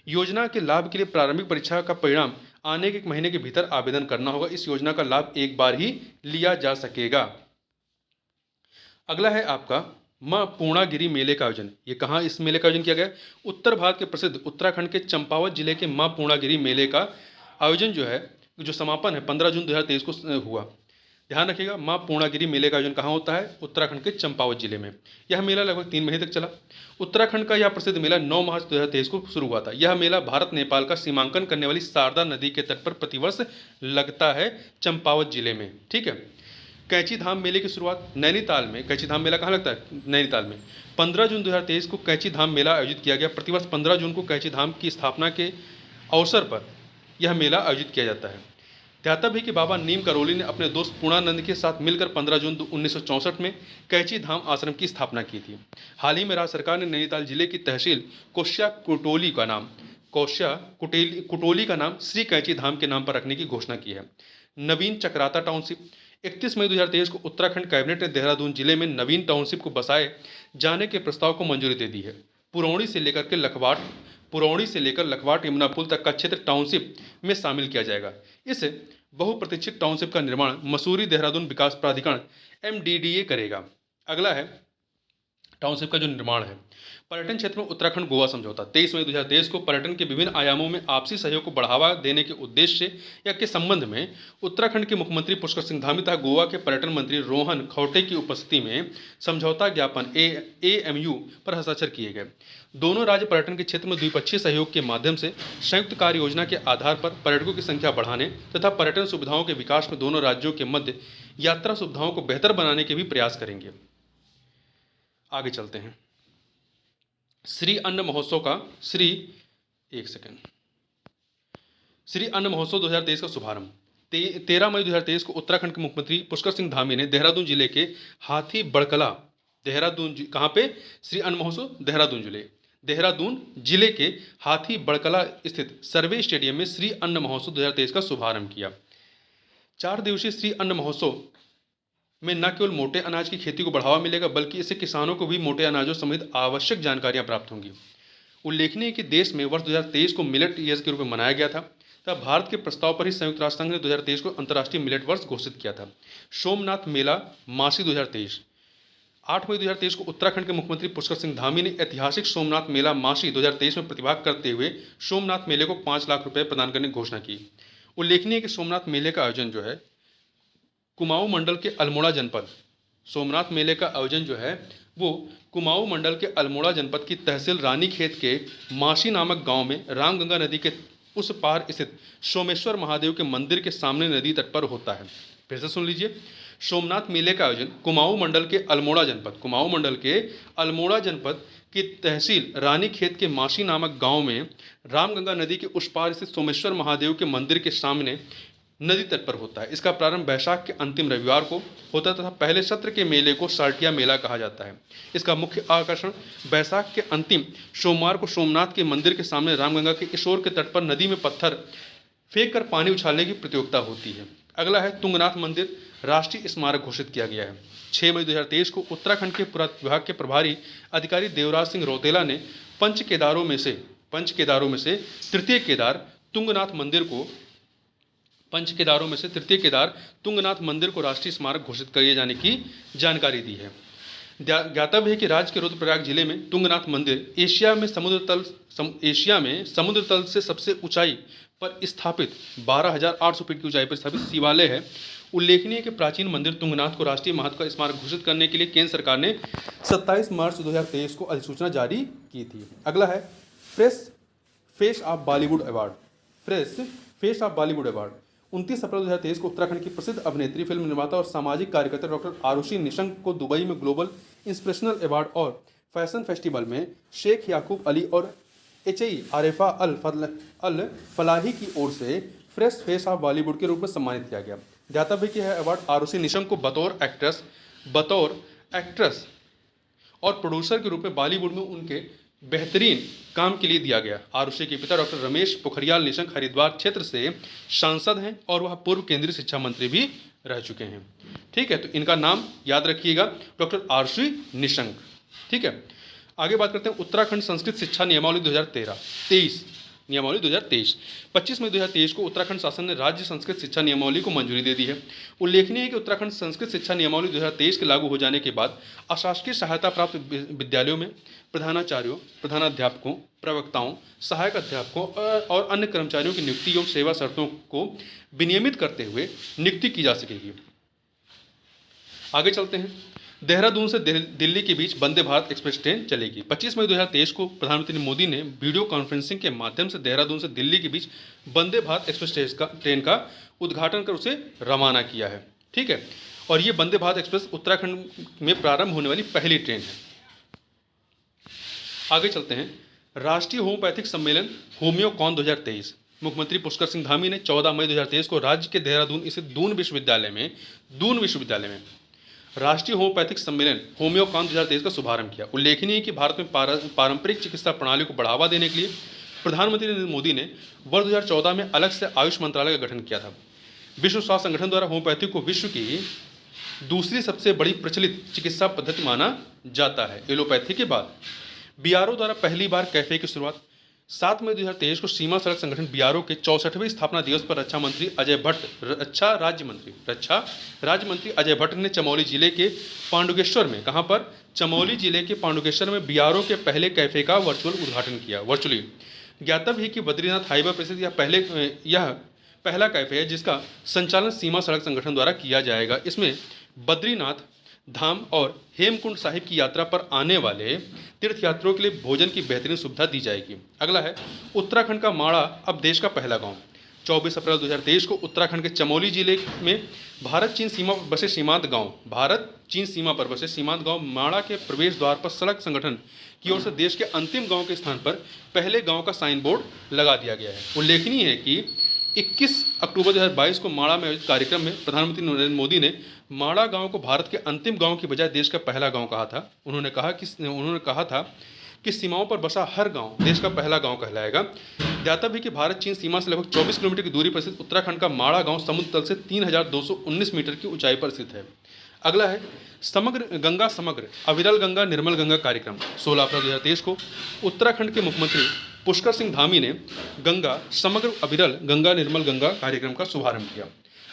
योजना के लाभ के लिए प्रारंभिक परीक्षा का परिणाम आने के 1 महीने के भीतर आवेदन करना होगा। इस योजना का लाभ एक बार ही लिया जा सकेगा। अगला है आपका मां पूर्णागिरी मेले का आयोजन। ये कहाँ इस मेले का आयोजन किया गया? उत्तर भारत के प्रसिद्ध उत्तराखंड के चंपावत जिले के मां पूर्णागिरी मेले का आयोजन जो समापन है 15 जून 2023 को हुआ। ध्यान रखिएगा, मां पूर्णागिरी मेले का आयोजन कहाँ होता है? उत्तराखंड के चंपावत जिले में। यह मेला लगभग 3 महीने तक चला। उत्तराखंड का यह प्रसिद्ध मेला 9 मार्च 2023 को शुरू हुआ था। यह मेला भारत नेपाल का सीमांकन करने वाली शारदा नदी के तट पर प्रतिवर्ष लगता है चंपावत जिले में। ठीक है। कैंची धाम मेले की शुरुआत नैनीताल में। कैंची धाम मेला कहाँ लगता है? नैनीताल में। 15 जून 2023 को कैंची धाम मेला आयोजित किया गया। प्रतिवर्ष 15 जून को कैंची धाम की स्थापना के अवसर पर यह मेला आयोजित किया जाता है। ध्यातव्य है कि बाबा नीम करोली ने अपने दोस्त पूर्णानंद के साथ मिलकर 15 जून 1964 में कैंची धाम आश्रम की स्थापना की थी। हाल ही में राज्य सरकार ने नैनीताल जिले की तहसील कोश्या कुटोली का नाम श्री कैंची धाम के नाम पर रखने की घोषणा की है। नवीन चक्राता टाउनशिप। 31 मई 2023 को उत्तराखंड कैबिनेट ने देहरादून जिले में नवीन टाउनशिप को बसाए जाने के प्रस्ताव को मंजूरी दे दी है। पुरौड़ी से लेकर लखवाट यमुना पुल तक का क्षेत्र टाउनशिप में शामिल किया जाएगा। इस बहुप्रतीक्षित टाउनशिप का निर्माण मसूरी देहरादून विकास प्राधिकरण MDDA करेगा। अगला है टाउनशिप का जो निर्माण है। पर्यटन क्षेत्र में उत्तराखंड गोवा समझौता। 23 मई 2023 को पर्यटन के विभिन्न आयामों में आपसी सहयोग को बढ़ावा देने के उद्देश्य या के संबंध में उत्तराखंड के मुख्यमंत्री पुष्कर सिंह धामी तथा गोवा के पर्यटन मंत्री रोहन खौटे की उपस्थिति में समझौता ज्ञापन AMU पर हस्ताक्षर किए गए। दोनों राज्य पर्यटन के क्षेत्र में द्विपक्षीय सहयोग के माध्यम से संयुक्त कार्य योजना के आधार पर पर्यटकों की संख्या बढ़ाने तथा पर्यटन सुविधाओं के विकास में दोनों राज्यों के मध्य यात्रा सुविधाओं को बेहतर बनाने के भी प्रयास करेंगे। आगे चलते हैं। श्री अन्न महोत्सव 2023 का शुभारंभ। 13 मई 2023 को उत्तराखंड के मुख्यमंत्री पुष्कर सिंह धामी ने देहरादून जिले के हाथी बड़कला कहाँ पे श्री अन्न महोत्सव देहरादून जिले के हाथी बड़कला स्थित सर्वे स्टेडियम में श्री अन्न महोत्सव 2023 का शुभारंभ किया। 4 दिवसीय श्री अन्न महोत्सव में न केवल मोटे अनाज की खेती को बढ़ावा मिलेगा बल्कि इससे किसानों को भी मोटे अनाजों समेत आवश्यक जानकारियां प्राप्त होंगी। उल्लेखनीय है कि देश में वर्ष 2023 को मिलेट ईयर के रूप में मनाया गया था तथा भारत के प्रस्ताव पर ही संयुक्त राष्ट्र संघ ने 2023 को अंतर्राष्ट्रीय मिलेट वर्ष घोषित किया था। सोमनाथ मेला मासी 2023। 8 मई 2023 को उत्तराखंड के मुख्यमंत्री पुष्कर सिंह धामी ने ऐतिहासिक सोमनाथ मेला मासी 2023 में प्रतिभाग करते हुए सोमनाथ मेले को 5 लाख रुपये प्रदान करने की घोषणा की। उल्लेखनीय है कि सोमनाथ मेले का आयोजन कुमाऊं मंडल के अल्मोड़ा जनपद सोमनाथ मेले का आयोजन वो कुमाऊं मंडल के अल्मोड़ा जनपद की तहसील रानीखेत के मासी नामक गांव में रामगंगा नदी के उस पार स्थित सोमेश्वर महादेव के मंदिर के सामने नदी तट पर होता है। फिर से सुन लीजिए। सोमनाथ मेले का आयोजन कुमाऊं मंडल के अल्मोड़ा जनपद की तहसील रानीखेत के मासी नामक गांव में रामगंगा नदी के उस पार स्थित सोमेश्वर महादेव के मंदिर के सामने नदी तट पर होता है। इसका प्रारंभ बैसाख के अंतिम रविवार को होता है तथा पहले सत्र के मेले को साल्टिया मेला कहा जाता है। इसका मुख्य आकर्षण बैसाख के अंतिम सोमवार को सोमनाथ के मंदिर के सामने रामगंगा के किशोर के तट पर नदी में पत्थर फेंक कर पानी उछालने की प्रतियोगिता होती है। अगला है तुंगनाथ मंदिर राष्ट्रीय स्मारक घोषित किया गया है। 6 मई 2023 को उत्तराखंड के पुरातत्व विभाग के प्रभारी अधिकारी देवराज सिंह रौतेला ने पंच केदारों में से तृतीय केदार तुंगनाथ मंदिर को राष्ट्रीय स्मारक घोषित किए जाने की जानकारी दी है। ज्ञातव्य है कि राज्य के रुद्रप्रयाग जिले में तुंगनाथ मंदिर एशिया में समुद्र तल से सबसे ऊंचाई पर स्थापित 12,800 फीट की ऊंचाई पर स्थापित शिवालय है। उल्लेखनीय है कि प्राचीन मंदिर तुंगनाथ को राष्ट्रीय महत्व का स्मारक घोषित करने के लिए केंद्र सरकार ने 27 मार्च 2023 को अधिसूचना जारी की थी। अगला है फेस ऑफ बॉलीवुड अवार्ड। 29 अप्रैल 2023 को उत्तराखंड की प्रसिद्ध अभिनेत्री, फिल्म निर्माता और सामाजिक कार्यकर्ता डॉक्टर आरुषि निशंक को दुबई में ग्लोबल इंस्पिरेशनल अवार्ड और फैशन फेस्टिवल में शेख याकूब अली और एचई आरिफा अल फलाही की ओर से फ्रेश फेस ऑफ बॉलीवुड के रूप में सम्मानित किया गया। ज्ञातव्य कि यह अवार्ड आरुषि निशंक को बतौर एक्ट्रेस और प्रोड्यूसर के रूप में बॉलीवुड में उनके बेहतरीन काम के लिए दिया गया। आरुषि के पिता डॉक्टर रमेश पोखरियाल निशंक हरिद्वार क्षेत्र से सांसद हैं और वह पूर्व केंद्रीय शिक्षा मंत्री भी रह चुके हैं। ठीक है, तो इनका नाम याद रखिएगा, डॉक्टर आरुषि निशंक। ठीक है, आगे बात करते हैं उत्तराखंड संस्कृत शिक्षा नियमावली 2023। 25 मई 2023 को उत्तराखंड शासन ने राज्य संस्कृत शिक्षा नियमावली को मंजूरी दे दी है। उल्लेखनीय है कि उत्तराखंड संस्कृत शिक्षा नियमावली 2023 के लागू हो जाने के बाद अशासकीय सहायता प्राप्त विद्यालयों में प्रधानाचार्यों, प्रधानाध्यापकों, प्रवक्ताओं, सहायक अध्यापकों और अन्य कर्मचारियों की नियुक्ति एवं सेवा शर्तों को विनियमित करते हुए नियुक्ति की जा सकेगी। आगे चलते हैं। देहरादून से दिल्ली के बीच वंदे भारत एक्सप्रेस ट्रेन चलेगी। 25 मई 2023 को प्रधानमंत्री मोदी ने वीडियो कॉन्फ्रेंसिंग के माध्यम से देहरादून से दिल्ली के बीच वंदे भारत एक्सप्रेस ट्रेन का उद्घाटन कर उसे रवाना किया है। ठीक है, और ये वंदे भारत एक्सप्रेस उत्तराखंड में प्रारंभ होने वाली पहली ट्रेन है। आगे चलते हैं। राष्ट्रीय होम्योपैथिक सम्मेलन होम्योकॉन 2023। मुख्यमंत्री पुष्कर सिंह धामी ने 14 मई 2023 को राज्य के देहरादून स्थित दून विश्वविद्यालय में राष्ट्रीय होम्योपैथिक सम्मेलन होम्योकॉन 2023 का शुभारंभ किया। उल्लेखनीय है कि भारत में पारंपरिक चिकित्सा प्रणाली को बढ़ावा देने के लिए प्रधानमंत्री नरेंद्र मोदी ने वर्ष 2014 में अलग से आयुष मंत्रालय का गठन किया था। विश्व स्वास्थ्य संगठन द्वारा होम्योपैथी को विश्व की दूसरी सबसे बड़ी प्रचलित चिकित्सा पद्धति माना जाता है। एलोपैथी के बाद बीआरओ द्वारा पहली बार कैफे की शुरुआत। 7 मई 2023 को सीमा सड़क संगठन बीआरओ के 64वें स्थापना दिवस पर रक्षा राज्य मंत्री अजय भट्ट ने चमोली जिले के पांडुकेश्वर में बीआरओ के पहले कैफे का वर्चुअली उद्घाटन किया। ज्ञातव्य है कि बद्रीनाथ हाईवे पर स्थित यह पहला कैफे है जिसका संचालन सीमा सड़क संगठन द्वारा किया जाएगा। इसमें बद्रीनाथ धाम और हेमकुंड साहिब की यात्रा पर आने वाले तीर्थयात्रियों के लिए भोजन की बेहतरीन सुविधा दी जाएगी। अगला है उत्तराखंड का माड़ा अब देश का पहला गांव। 24 अप्रैल 2023 को उत्तराखंड के चमोली जिले में भारत चीन सीमा पर बसे सीमांत गांव माड़ा के प्रवेश द्वार पर सड़क संगठन की ओर से देश के अंतिम गांव के स्थान पर पहले गांव का साइन बोर्ड लगा दिया गया है। उल्लेखनीय है कि 21 अक्टूबर 2022 को माड़ा में आयोजित कार्यक्रम में प्रधानमंत्री नरेंद्र मोदी ने माड़ा गांव को भारत के अंतिम गांव की बजाय देश का पहला गांव कहा था। उन्होंने कहा था कि सीमाओं पर बसा हर गांव देश का पहला गांव कहलाएगा। ज्ञातव्य है कि भारत चीन सीमा से लगभग 24 किलोमीटर की दूरी पर स्थित उत्तराखंड का माड़ा गांव समुद्र तल से 3219 मीटर की ऊंचाई पर स्थित है। अगला है समग्र अविरल गंगा निर्मल गंगा कार्यक्रम। 16 अप्रैल 2023 को उत्तराखंड के मुख्यमंत्री पुष्कर सिंह धामी ने समग्र अविरल गंगा निर्मल गंगा कार्यक्रम का शुभारंभ किया।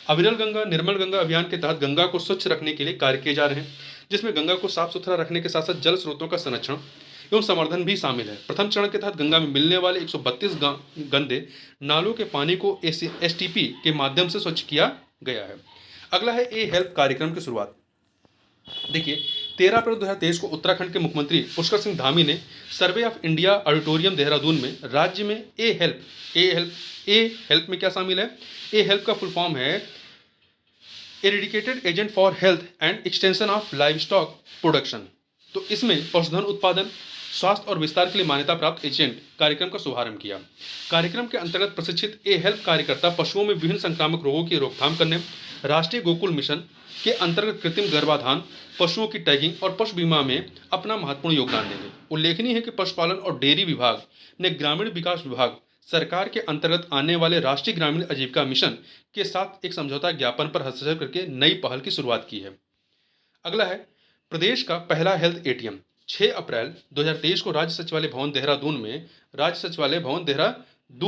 अविरल गंगा निर्मल गंगा अभियान के तहत गंगा को स्वच्छ रखने के लिए कार्य किए जा रहे हैं, जिसमें गंगा को साफ सुथरा रखने के साथ साथ जल स्रोतों का संरक्षण एवं संवर्धन भी शामिल है। प्रथम चरण के तहत गंगा में मिलने वाले 132 गंदे नालों के पानी को एसटीपी के माध्यम से स्वच्छ किया गया है। अगला है ए हेल्प कार्यक्रम की शुरुआत। देखिए 13 अप्रैल 2023 को उत्तराखंड के मुख्यमंत्री पुष्कर सिंह धामी ने survey of India auditorium Dehradun में राज्य में ए हेल्प में क्या शामिल है? ए हेल्प का फुल फॉर्म है eradicated agent for health and extension of live stock production. तो इसमें पशुधन उत्पादन, स्वास्थ्य और विस्तार के लिए मान्यता प्राप्त एजेंट कार्यक्रम का शुभारंभ किया। कार्यक्रम के अंतर्गत प्रशिक्षित ए हेल्थ कार्यकर्ता पशुओं में विभिन्न संक्रामक रोगों की रोकथाम करने, राष्ट्रीय गोकुल मिशन के अंतर्गत कृत्रिम गर्भाधान, पशुओं की टैगिंग और पशु बीमा में अपना महत्वपूर्ण योगदान देंगे। उल्लेखनीय है कि पशुपालन और डेयरी विभाग ने ग्रामीण विकास विभाग सरकार के अंतर्गत आने वाले राष्ट्रीय ग्रामीण आजीविका मिशन के साथ एक समझौता ज्ञापन पर हस्ताक्षर करके नई पहल की शुरुआत की है। अगला है प्रदेश का पहला हेल्थ एटीएम। 6 अप्रैल 2023 को राज्य सचिवालय भवन देहरादून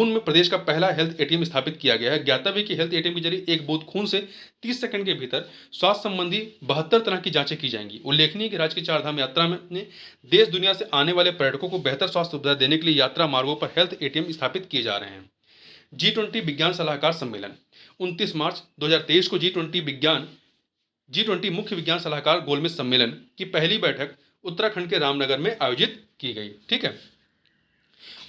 में प्रदेश का पहला हेल्थ एटीएम स्थापित किया गया है। ज्ञातव्य कि हेल्थ एटीएम के जरिए एक बूंद खून से 30 सेकंड के भीतर स्वास्थ्य संबंधी 72 तरह की जांचें की जाएंगी। उल्लेखनीय है कि राज्य की चारधाम यात्रा में देश दुनिया से आने वाले पर्यटकों को बेहतर स्वास्थ्य सुविधा देने के लिए यात्रा मार्गों पर हेल्थ एटीएम स्थापित किए जा रहे हैं। G20 विज्ञान सलाहकार सम्मेलन। 29 मार्च 2023 को G20 मुख्य विज्ञान सलाहकार गोलमेज सम्मेलन की पहली बैठक उत्तराखंड के रामनगर में आयोजित की गई। ठीक है।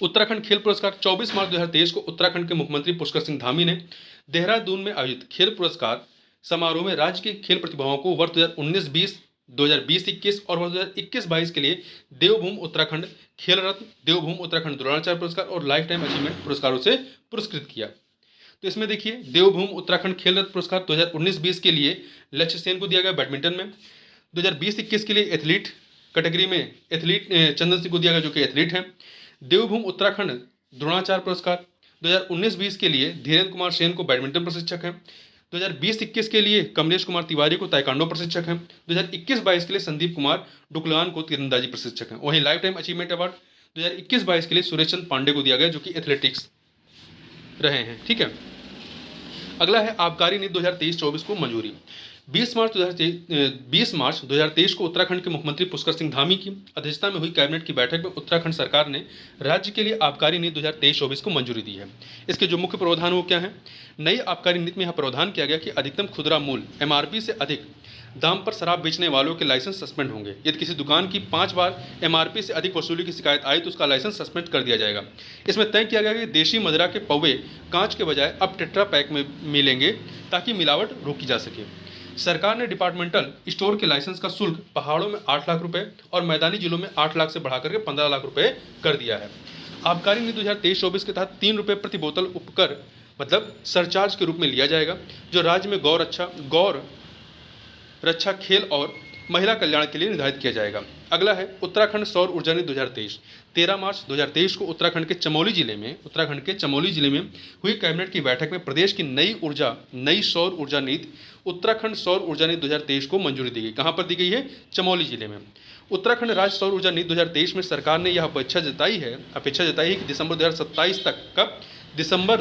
उत्तराखंड खेल पुरस्कार 24 मार्च 2023 को उत्तराखंड के मुख्यमंत्री पुष्कर सिंह धामी ने देहरादून में आयोजित खेल पुरस्कार समारोह में राज्य की खेल प्रतिभाओं को वर्ष 2019-20, 2020-21 और वर्ष 2021-22 के लिए देवभूमि उत्तराखंड खेल रत्न, देवभूमि उत्तराखंड द्रोणाचार्य पुरस्कार और लाइफ टाइम अचीवमेंट पुरस्कारों से पुरस्कृत किया। तो इसमें देखिए, देवभूमि उत्तराखंड खेल रत्न पुरस्कार 2019-20 के लिए लक्ष्य सेन को दिया गया बैडमिंटन में। 2020-21 के लिए एथलीट कैटेगरी में एथलीट चंदन सिंह को दिया गया जो कि एथलीट हैं। देवभूमि उत्तराखंड द्रोणाचार्य पुरस्कार 2019-20 के लिए धीरेन्द्र कुमार सेन को बैडमिंटन प्रशिक्षक हैं। 2020-21 के लिए कमलेश कुमार तिवारी को ताइक्वांडो प्रशिक्षक हैं। 2021-22 के लिए संदीप कुमार डुकलान को तीरंदाजी प्रशिक्षक हैं। वहीं लाइफ टाइम अचीवमेंट अवार्ड 2021-22 के लिए सुरेश चंद पांडे को दिया गया जो कि एथलेटिक्स रहे हैं। ठीक है। अगला है आबकारी नीति 2023-24 को मंजूरी। 20 मार्च 2023 को उत्तराखंड के मुख्यमंत्री पुष्कर सिंह धामी की अध्यक्षता में हुई कैबिनेट की बैठक में उत्तराखंड सरकार ने राज्य के लिए आबकारी नीति 2023-24 को मंजूरी दी है। इसके जो मुख्य प्रावधान वो क्या है? नई आबकारी नीति में यह प्रावधान किया गया कि अधिकतम खुदरा मूल्य MRP से अधिक दाम पर शराब बेचने वालों के लाइसेंस सस्पेंड होंगे। यदि किसी दुकान की 5 बार MRP से अधिक वसूली की शिकायत आई तो उसका लाइसेंस सस्पेंड कर दिया जाएगा। इसमें तय किया गया कि देशी मदिरा के पौवे कांच के बजाय अब टेट्रा पैक में मिलेंगे ताकि मिलावट रोकी जा सके। सरकार ने डिपार्टमेंटल स्टोर के लाइसेंस का शुल्क पहाड़ों में 8 लाख रुपए और मैदानी जिलों में 8 लाख से बढ़ाकर के 15 लाख रुपए कर दिया है। आबकारी नीति 2023-24 के तहत 3 रुपये प्रति बोतल उपकर मतलब सरचार्ज के रूप में लिया जाएगा, जो राज्य में गौ रक्षा, खेल और महिला कल्याण के लिए निर्धारित किया जाएगा। अगला है उत्तराखंड सौर ऊर्जा नीति 2023। 13 मार्च 2023 को उत्तराखंड के चमोली जिले में हुई कैबिनेट की बैठक में प्रदेश की नई सौर ऊर्जा नीति उत्तराखंड सौर ऊर्जा नीति 2023 को मंजूरी दी गई। कहाँ पर दी गई है? चमोली जिले में। उत्तराखंड राज्य सौर ऊर्जा नीति 2023 में सरकार ने यह अपेक्षा जताई है कि दिसंबर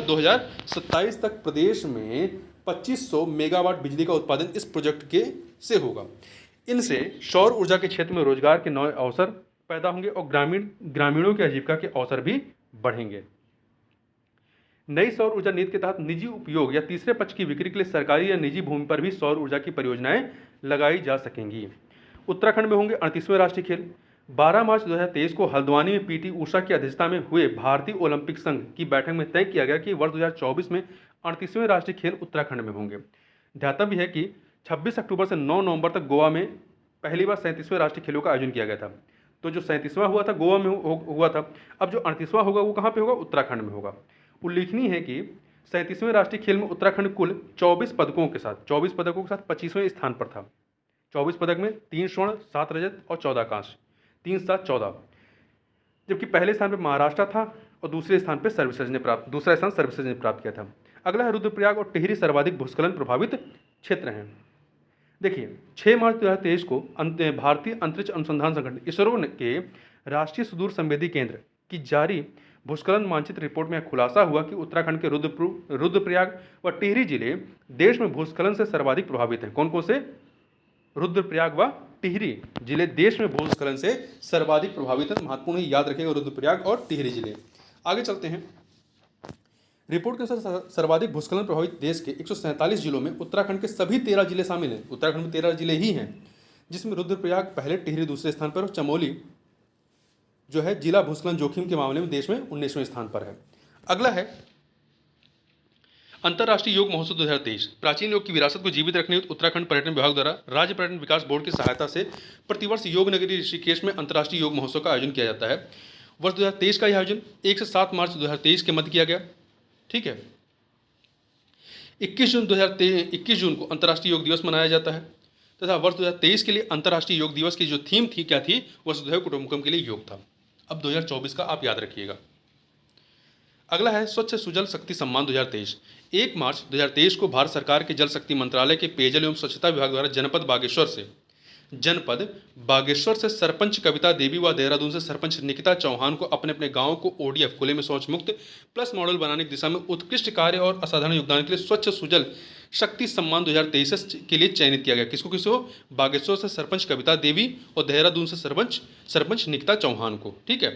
2027 तक प्रदेश में 2500 मेगावाट बिजली का उत्पादन इस प्रोजेक्ट के से होगा। इनसे सौर ऊर्जा के क्षेत्र में रोजगार के नए अवसर पैदा होंगे और ग्रामीणों की आजीविका के अवसर भी बढ़ेंगे। नई सौर ऊर्जा नीति के तहत निजी उपयोग या तीसरे पक्ष की बिक्री के लिए सरकारी या निजी भूमि पर भी सौर ऊर्जा की परियोजनाएं लगाई जा सकेंगी। उत्तराखंड में होंगे 38वें राष्ट्रीय खेल। 12 मार्च 2023 को हल्द्वानी में PT ऊषा की अध्यक्षता में हुए भारतीय ओलंपिक संघ की बैठक में तय किया गया कि वर्ष 2024 में 38वें राष्ट्रीय खेल उत्तराखंड में होंगे। ध्यातव्य है कि 26 अक्टूबर से 9 नवंबर तक गोवा में पहली बार 37वें राष्ट्रीय खेलों का आयोजन किया गया था। तो जो 37वां हुआ था गोवा में हुआ था, अब जो 38वां होगा वो कहाँ पे होगा? उत्तराखंड में होगा। उल्लेखनीय है कि 37वें राष्ट्रीय खेल में उत्तराखंड कुल 24 पदकों के साथ 25वें स्थान पर था। 24 पदक में 3 स्वर्ण, 7 रजत और 14 कांस्य, 3 7 14, जबकि पहले स्थान पर महाराष्ट्र था और दूसरा स्थान सर्विसेज ने प्राप्त किया था। अगला है रुद्रप्रयाग और टिहरी सर्वाधिक भूस्खलन प्रभावित क्षेत्र हैं। देखिए, 6 मार्च 2023 को भारतीय अंतरिक्ष अनुसंधान संगठन इसरो के राष्ट्रीय सुदूर संवेदी केंद्र की जारी भूस्खलन मानचित्र रिपोर्ट में खुलासा हुआ कि उत्तराखंड के रुद्रप्रयाग व टिहरी जिले देश में भूस्खलन से सर्वाधिक प्रभावित हैं। कौन कौन से? रुद्रप्रयाग व टिहरी जिले देश में भूस्खलन से सर्वाधिक प्रभावित हैं। महत्वपूर्ण याद रखेंगे रुद्रप्रयाग और टिहरी जिले। आगे चलते हैं। रिपोर्ट के अनुसार सर्वाधिक भूस्खलन प्रभावित देश के 147 जिलों में उत्तराखंड के सभी 13 जिले शामिल हैं। उत्तराखंड में 13 जिले ही हैं, जिसमें रुद्रप्रयाग पहले, टिहरी दूसरे स्थान पर और चमोली जो है जिला भूस्खलन जोखिम के मामले में देश में 19वें स्थान पर है। अगला है अंतर्राष्ट्रीय योग महोत्सव 2023 प्राचीन योग की विरासत को जीवित रखने हेतु उत्तराखंड पर्यटन विभाग द्वारा राज्य पर्यटन विकास बोर्ड की सहायता से प्रतिवर्ष योग नगरी ऋषिकेश में अंतर्राष्ट्रीय योग महोत्सव का आयोजन किया जाता है। वर्ष 2023 का यह आयोजन 1 से 7 मार्च 2023 के मध्य किया गया। ठीक है, 21 जून को अंतर्राष्ट्रीय योग दिवस मनाया जाता है तथा वर्ष 2023 के लिए अंतर्राष्ट्रीय योग दिवस की जो थीम थी क्या थी, वसुधैव कुटुंबकम के लिए योग था। अब 2024 का आप याद रखिएगा। अगला है स्वच्छ सुजल शक्ति सम्मान 2023। 1 मार्च 2023 को भारत सरकार के जल शक्ति मंत्रालय के पेयजल एवं स्वच्छता विभाग द्वारा जनपद बागेश्वर से सरपंच कविता देवी व देहरादून से सरपंच निकिता चौहान को अपने अपने गांव को ओडीएफ खुले में शौच मुक्त प्लस मॉडल बनाने की दिशा में उत्कृष्ट कार्य और असाधारण योगदान के लिए स्वच्छ सुजल शक्ति सम्मान 2023 के लिए चयनित किया गया। किसको? बागेश्वर से सरपंच कविता देवी और देहरादून से सरपंच निकिता चौहान को। ठीक है,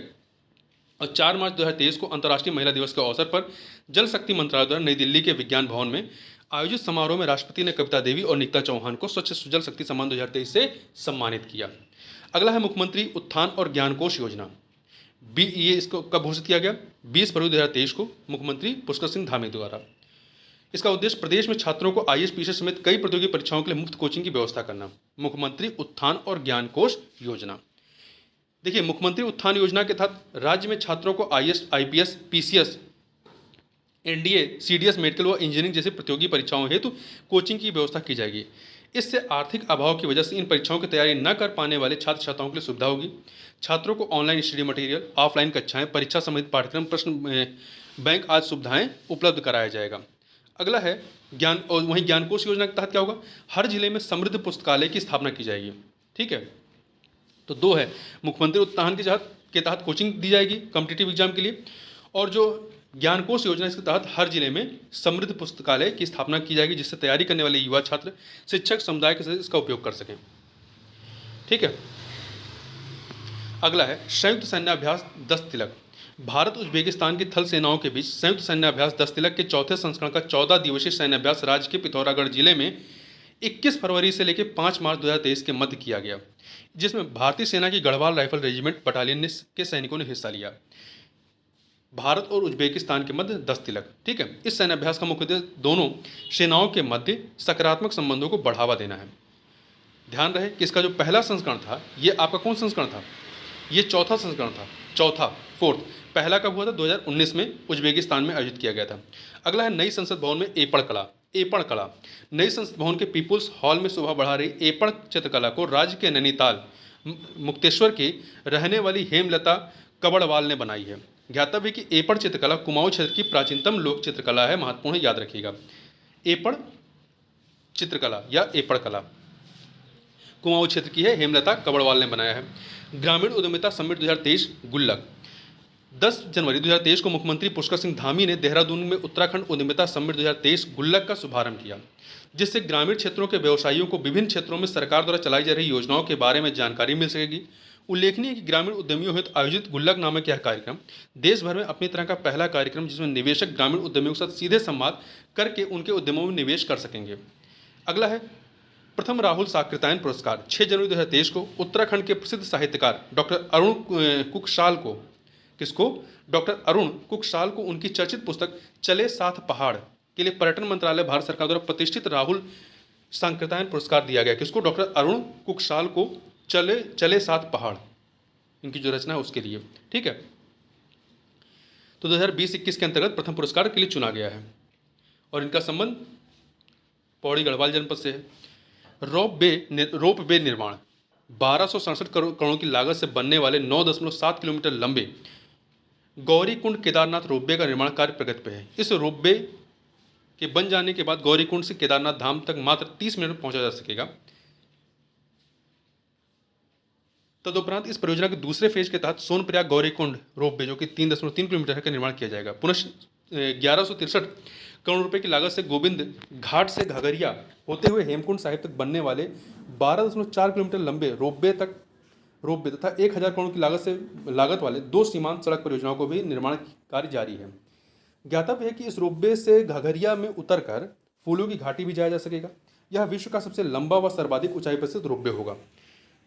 और 4 मार्च 2023 को अंतर्राष्ट्रीय महिला दिवस के अवसर पर जल शक्ति मंत्रालय द्वारा नई दिल्ली के विज्ञान भवन में आयोजित समारोह में राष्ट्रपति ने कविता देवी और निकिता चौहान को स्वच्छ सुजल शक्ति सम्मान 2023 से सम्मानित किया। अगला है मुख्यमंत्री उत्थान और ज्ञान कोष योजना। ये इसको कब घोषित किया गया? 20 फरवरी 2023 को मुख्यमंत्री पुष्कर सिंह धामी द्वारा। इसका उद्देश्य प्रदेश में छात्रों को आईएएस पीसीएस समेत कई प्रतियोगी परीक्षाओं के लिए मुफ्त कोचिंग की व्यवस्था करना। मुख्यमंत्री उत्थान और ज्ञान कोष योजना। देखिए, मुख्यमंत्री उत्थान योजना के तहत राज्य में छात्रों को IAS, IPS, PCS, NDA, CDS, medical व इंजीनियरिंग जैसी प्रतियोगी परीक्षाओं हेतु कोचिंग की व्यवस्था की जाएगी। इससे आर्थिक अभाव की वजह से इन परीक्षाओं की तैयारी न कर पाने वाले छात्र छात्राओं के लिए सुविधा होगी। छात्रों को ऑनलाइन स्टडी मटेरियल, ऑफलाइन कक्षाएं, परीक्षा संबंधित पाठ्यक्रम, प्रश्न बैंक आदि सुविधाएं उपलब्ध कराया जाएगा। अगला है ज्ञान, और वहीं ज्ञान कोष योजना के तहत क्या होगा? हर जिले में समृद्ध पुस्तकालय की स्थापना की जाएगी। ठीक है, तो 2 है, मुख्यमंत्री उत्थान के तहत कोचिंग दी जाएगी कॉम्पिटिटिव एग्जाम के लिए, और जो ज्ञान कोष योजना इसके तहत हर जिले में समृद्ध पुस्तकालय की स्थापना की जाएगी, जिससे तैयारी करने वाले युवा छात्र, शिक्षक, समुदाय के सदस्य इसका उपयोग कर सकें। ठीक है, अगला है संयुक्त सैन्याभ्यास 10 तिलक। भारत उज्बेकिस्तान की थल सेनाओं के बीच संयुक्त सैन्याभ्यास 10 तिलक के चौथे संस्करण का 14 दिवसीय सैन्याभ्यास राज्य के पिथौरागढ़ जिले में 21 फरवरी से लेकर 5 मार्च 2023 के मध्य किया गया, जिसमें भारतीय सेना की गढ़वाल राइफल रेजिमेंट बटालियन के सैनिकों ने हिस्सा लिया। भारत और उज्बेकिस्तान के मध्य 10 तिलक। ठीक है, इस सैन्याभ्यास का मुख्य उद्देश्य दोनों सेनाओं के मध्य सकारात्मक संबंधों को बढ़ावा देना है। ध्यान रहे कि इसका जो पहला संस्करण था, ये आपका कौन संस्करण था? ये चौथा संस्करण था, फोर्थ। पहला कब हुआ था? 2019 में उज्बेकिस्तान में आयोजित किया गया था। अगला है नई संसद भवन में एपण कला। नई संसद भवन के पीपुल्स हॉल में शोभा बढ़ा रही एपण चित्रकला को राज्य के नैनीताल मुक्तेश्वर की रहने वाली हेमलता कबड़वाल ने बनाई है। ज्ञातव्य कि एपण चित्रकला कुमाऊं क्षेत्र की प्राचीनतम लोक चित्रकला है। महत्वपूर्ण, याद रखिएगा। एपण चित्रकला या एपण कला कुमाऊं क्षेत्र की है, हेमलता कबड़वाल ने बनाया है। ग्रामीण उद्यमिता समिट 2023 गुल्लक। 10 जनवरी 2023 को मुख्यमंत्री पुष्कर सिंह धामी ने देहरादून में उत्तराखंड उद्यमिता समिट 2023 गुल्लक का शुभारंभ किया, जिससे ग्रामीण क्षेत्रों के व्यवसायियों को विभिन्न क्षेत्रों में सरकार द्वारा चलाई जा रही योजनाओं के बारे में जानकारी मिल सकेगी। उल्लेखनीय है कि ग्रामीण उद्यमियों हेतु आयोजित गुल्लक नामक यह कार्यक्रम देश भर में अपनी तरह का पहला कार्यक्रम, जिसमें निवेशक ग्रामीण उद्यमियों के साथ सीधे संवाद करके उनके उद्यमों में निवेश कर सकेंगे। अगला है प्रथम राहुल साकृत्यायन पुरस्कार। 6 जनवरी 2023 को उत्तराखंड के प्रसिद्ध साहित्यकार डॉक्टर अरुण कुकशाल को डॉक्टर अरुण कुकशाल को उनकी चर्चित पुस्तक चले साथ पहाड़ के लिए पर्यटन मंत्रालय भारत सरकार द्वारा प्रतिष्ठित राहुल साकृत्यायन पुरस्कार दिया गया। किसको? डॉक्टर अरुण कुकशाल को चले साथ पहाड़, इनकी जो रचना है उसके लिए। ठीक है, तो 2020-21 के अंतर्गत प्रथम पुरस्कार के लिए चुना गया है और इनका संबंध पौड़ी गढ़वाल जनपद से है। रोप वे निर्माण 1267 करोड़ की लागत से बनने वाले 9.7 किलोमीटर लंबे गौरीकुंड केदारनाथ रोपवे का निर्माण कार्य प्रगति पे है। इस रोपवे के बन जाने के बाद गौरीकुंड से केदारनाथ धाम तक मात्र 30 मिनट में पहुंचा जा सकेगा। तदुपरांत इस परियोजना के दूसरे फेज के तहत सोनप्रयाग गौरीकुंड रोपवे, जो कि 3.3 किलोमीटर का निर्माण किया जाएगा। पुनः 1163 करोड़ रुपए की लागत से गोविंद घाट से घाघरिया होते हुए हेमकुंड साहिब तक बनने वाले 12.4 किलोमीटर लंबे रोपवे तथा 1000 करोड़ की लागत वाले 2 सीमांत सड़क परियोजनाओं को भी निर्माण कार्य जारी है। ज्ञातव्य है कि इस रोपवे से घाघरिया में उतरकर फूलों की घाटी भी जाया जा सकेगा। यह विश्व का सबसे लंबा व सर्वाधिक ऊंचाई पर स्थित रोपवे होगा।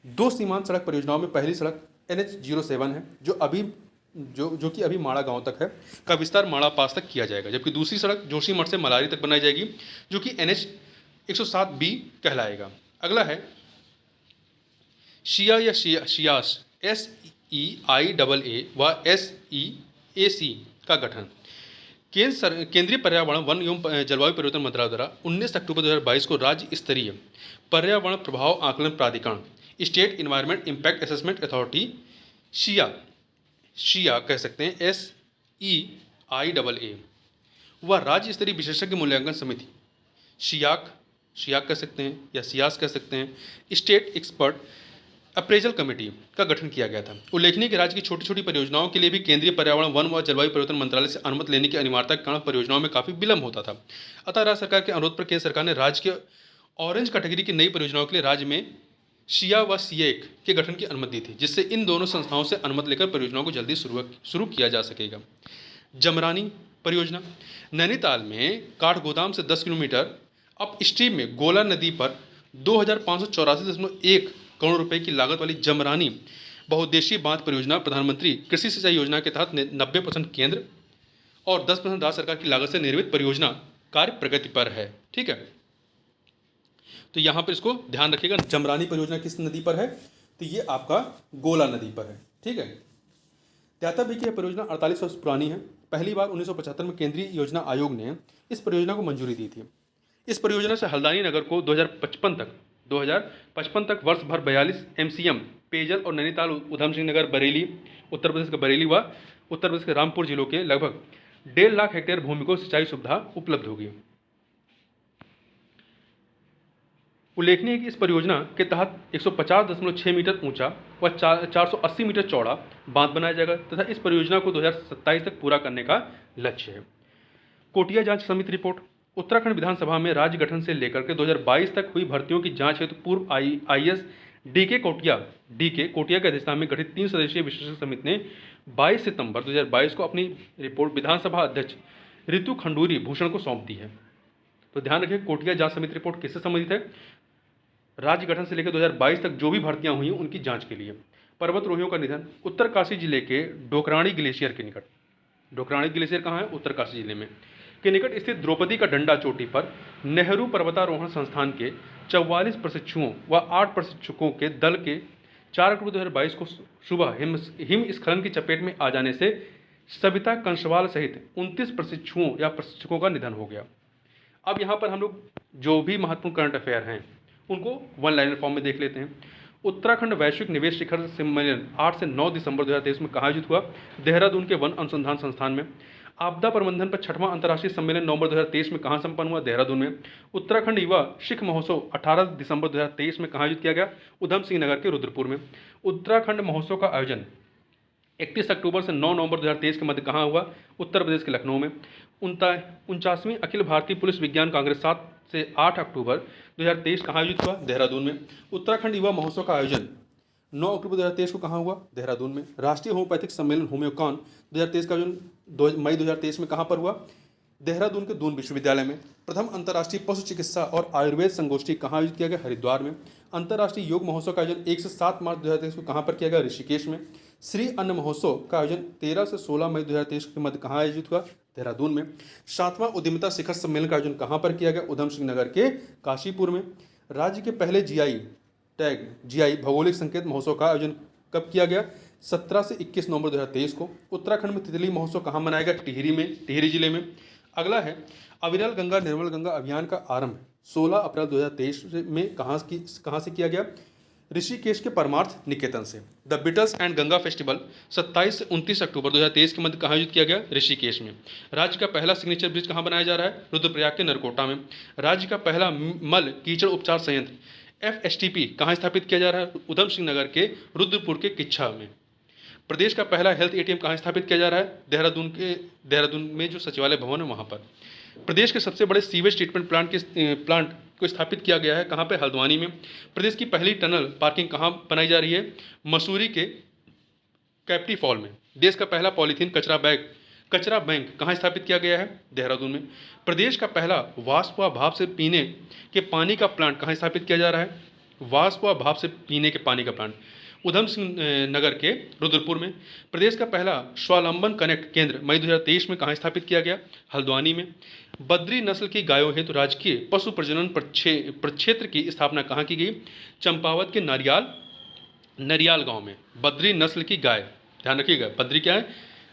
2 सीमांत सड़क परियोजनाओं में पहली सड़क NH-07 है, जो अभी जो कि अभी माड़ा गांव तक है, का विस्तार माड़ा पास तक किया जाएगा। जबकि दूसरी सड़क जोशीमठ से मलारी तक बनाई जाएगी, जो कि NH 107B कहलाएगा। अगला है शिया या शियास, SEIAA व SEAC का गठन। केंद्रीय पर्यावरण वन एवं जलवायु परिवर्तन मंत्रालय द्वारा 19 अक्टूबर 2022 को राज्य स्तरीय पर्यावरण प्रभाव आकलन प्राधिकरण, state environment impact assessment authority, SEIAA कह सकते हैं, SEIAA व राज्य स्तरीय विशेषज्ञ मूल्यांकन समिति, शियाक कह सकते हैं या सियास कह सकते हैं, स्टेट एक्सपर्ट अप्रेजल कमेटी का गठन किया गया था। उल्लेखनीय कि राज्य की छोटी छोटी परियोजनाओं के लिए भी केंद्रीय पर्यावरण वन व जलवायु परिवर्तन मंत्रालय से अनुमति लेने की अनिवार्यता के कारण परियोजनाओं में काफी विलंब होता था। अतः राज्य सरकार के अनुरोध पर केंद्र सरकार ने राज्य के ऑरेंज कैटेगरी की नई परियोजनाओं के लिए राज्य में शिया व सिएक के गठन की अनुमति दी थी, जिससे इन दोनों संस्थाओं से अनुमति लेकर परियोजनाओं को जल्दी शुरू किया जा सकेगा। जमरानी परियोजना नैनीताल में काठगोदाम से 10 किलोमीटर अप स्ट्रीम में गोला नदी पर 2584.1 करोड़ रुपए की लागत वाली जमरानी बहुउद्देशीय बांध परियोजना प्रधानमंत्री कृषि सिंचाई योजना के तहत 90% केंद्र और 10% राज्य सरकार की लागत से निर्मित परियोजना कार्य प्रगति पर है। ठीक है, तो यहाँ पर इसको ध्यान रखिएगा। जमरानी परियोजना किस नदी पर है? तो ये आपका गोला नदी पर है। ठीक है, त्याता भी की परियोजना 48 वर्ष पुरानी है। पहली बार 1975 में केंद्रीय योजना आयोग ने इस परियोजना को मंजूरी दी थी। इस परियोजना से हल्द्वानी नगर को 2055 तक वर्ष भर 42 MCM पेयजल और नैनीताल, उधम सिंह नगर, बरेली, उत्तर प्रदेश के बरेली व उत्तर प्रदेश के रामपुर जिलों के लगभग 1.5 लाख हेक्टेयर भूमि को सिंचाई सुविधा उपलब्ध होगी। उल्लेखनीय है कि इस परियोजना के तहत 150.6 मीटर ऊंचा व 480 मीटर चौड़ा बांध बनाया जाएगा तथा इस परियोजना को 2027 तक पूरा करने का लक्ष्य है। कोटिया जांच समिति रिपोर्ट उत्तराखंड विधानसभा में राज्य गठन से लेकर के 2022 तक हुई भर्तियों की जांच हेतु पूर्व IAS DK कोटिया के अध्यक्षता में गठित 3 सदस्यीय विशेषज्ञ समिति ने 22 सितंबर 2022 को अपनी रिपोर्ट विधानसभा अध्यक्ष ऋतु खंडूरी भूषण को सौंप दी है। तो ध्यान रखिए, कोटिया जांच समिति रिपोर्ट किससे संबंधित है? राज्य गठन से लेकर 2022 तक जो भी भर्तियां हुई उनकी जांच के लिए। पर्वतरोहियों का निधन उत्तरकाशी जिले के डोकराणी ग्लेशियर के निकट। डोकराणी ग्लेशियर कहाँ है? उत्तरकाशी जिले में के निकट स्थित द्रौपदी का डंडा चोटी पर नेहरू पर्वतारोहण संस्थान के 44 प्रशिक्षुओं व 8 प्रशिक्षकों के दल के 4 अक्टूबर 2022 को सुबह हिमस्खलन की चपेट में आ जाने से सविता कंसवाल सहित 29 प्रशिक्षुओं या प्रशिक्षकों का निधन हो गया। अब यहाँ पर हम लोग जो भी महत्वपूर्ण करंट अफेयर हैं उनको वन लाइनर फॉर्म में देख लेते हैं। उत्तराखंड वैश्विक निवेश शिखर सम्मेलन 8 से 9 दिसंबर 2023 में कहाँ आयोजित हुआ? देहरादून के वन अनुसंधान संस्थान में। आपदा प्रबंधन पर 6वां अंतर्राष्ट्रीय सम्मेलन नवंबर 2023 में कहाँ संपन्न हुआ? देहरादून में। उत्तराखंड युवा सिख महोत्सव 18 दिसंबर 2023 में कहाँ आयोजित किया गया? उधम सिंह नगर के रुद्रपुर में। उत्तराखंड महोत्सव का आयोजन 31 अक्टूबर से 9 नवंबर 2023 के मध्य कहाँ हुआ? उत्तर प्रदेश के लखनऊ में। 49वीं अखिल भारतीय पुलिस विज्ञान कांग्रेस 7 से 8 अक्टूबर 2023 कहाँ आयोजित हुआ? देहरादून में। उत्तराखंड युवा महोत्सव का आयोजन 9 अक्टूबर 2023 को कहाँ हुआ? देहरादून में। राष्ट्रीय होम्योपैथिक सम्मेलन होम्योकॉन 2023 का आयोजन मई 2023 में कहाँ पर हुआ? देहरादून के दून विश्वविद्यालय में। प्रथम अंतर्राष्ट्रीय पशु चिकित्सा और आयुर्वेद संगोष्ठी कहाँ आयोजित किया गया? हरिद्वार में। अंतर्राष्ट्रीय योग महोत्सव का आयोजन 1 से 7 मार्च 2023 को कहाँ पर किया गया? ऋषिकेश में। श्री अन्न महोत्सव का आयोजन 13 से 16 मई 2023 के मध्य कहाँ आयोजित हुआ? देहरादून में। 7वां उद्यमिता शिखर सम्मेलन का आयोजन कहाँ पर किया गया? उधम सिंह नगर के काशीपुर में। राज्य के पहले GI भौगोलिक संकेत महोत्सव का आयोजन कब किया गया? 17 से 21 नवंबर 2023 को। उत्तराखंड में तितली महोत्सव कहाँ मनाया गया? टिहरी में, टिहरी जिले में। अगला है अविरल गंगा निर्मल गंगा अभियान का आरंभ 16 अप्रैल 2023 में कहाँ से किया गया? ऋषिकेश के परमार्थ निकेतन से। The Beatles and Ganga festival 27 से 29 अक्टूबर 2023 के मध्य कहाँ आयोजित किया गया? ऋषिकेश में। राज्य का पहला सिग्नेचर ब्रिज कहाँ बनाया जा रहा है? रुद्रप्रयाग के नरकोटा में। राज्य का पहला मल कीचड़ उपचार संयंत्र FSTP कहाँ स्थापित किया जा रहा है? उधम सिंह नगर के रुद्रपुर के किच्छा में। प्रदेश का पहला हेल्थ ATM कहाँ स्थापित किया जा रहा है? देहरादून में जो सचिवालय भवन है वहाँ पर। प्रदेश के सबसे बड़े सीवेज ट्रीटमेंट प्लांट को स्थापित किया गया है कहाँ पे? हल्द्वानी में। प्रदेश की पहली टनल पार्किंग कहाँ बनाई जा रही है? मसूरी के कैप्टी फॉल में। देश का पहला पॉलीथीन कचरा बैंक कहाँ स्थापित किया गया है? देहरादून में। प्रदेश का पहला वाष्प व भाप से पीने के पानी का प्लांट कहाँ स्थापित किया जा रहा है? वाष्प व भाप से पीने के पानी का प्लांट उधम सिंह नगर के रुद्रपुर में। प्रदेश का पहला स्वावलंबन कनेक्ट केंद्र मई 2023 में कहाँ स्थापित किया गया? हल्द्वानी में। बद्री नस्ल की गायों हेतु राजकीय पशु प्रजनन प्रक्षेत्र की स्थापना कहाँ की गई? चंपावत के नरियाल गांव में। बद्री नस्ल की गाय, ध्यान रखिएगा, बद्री क्या है?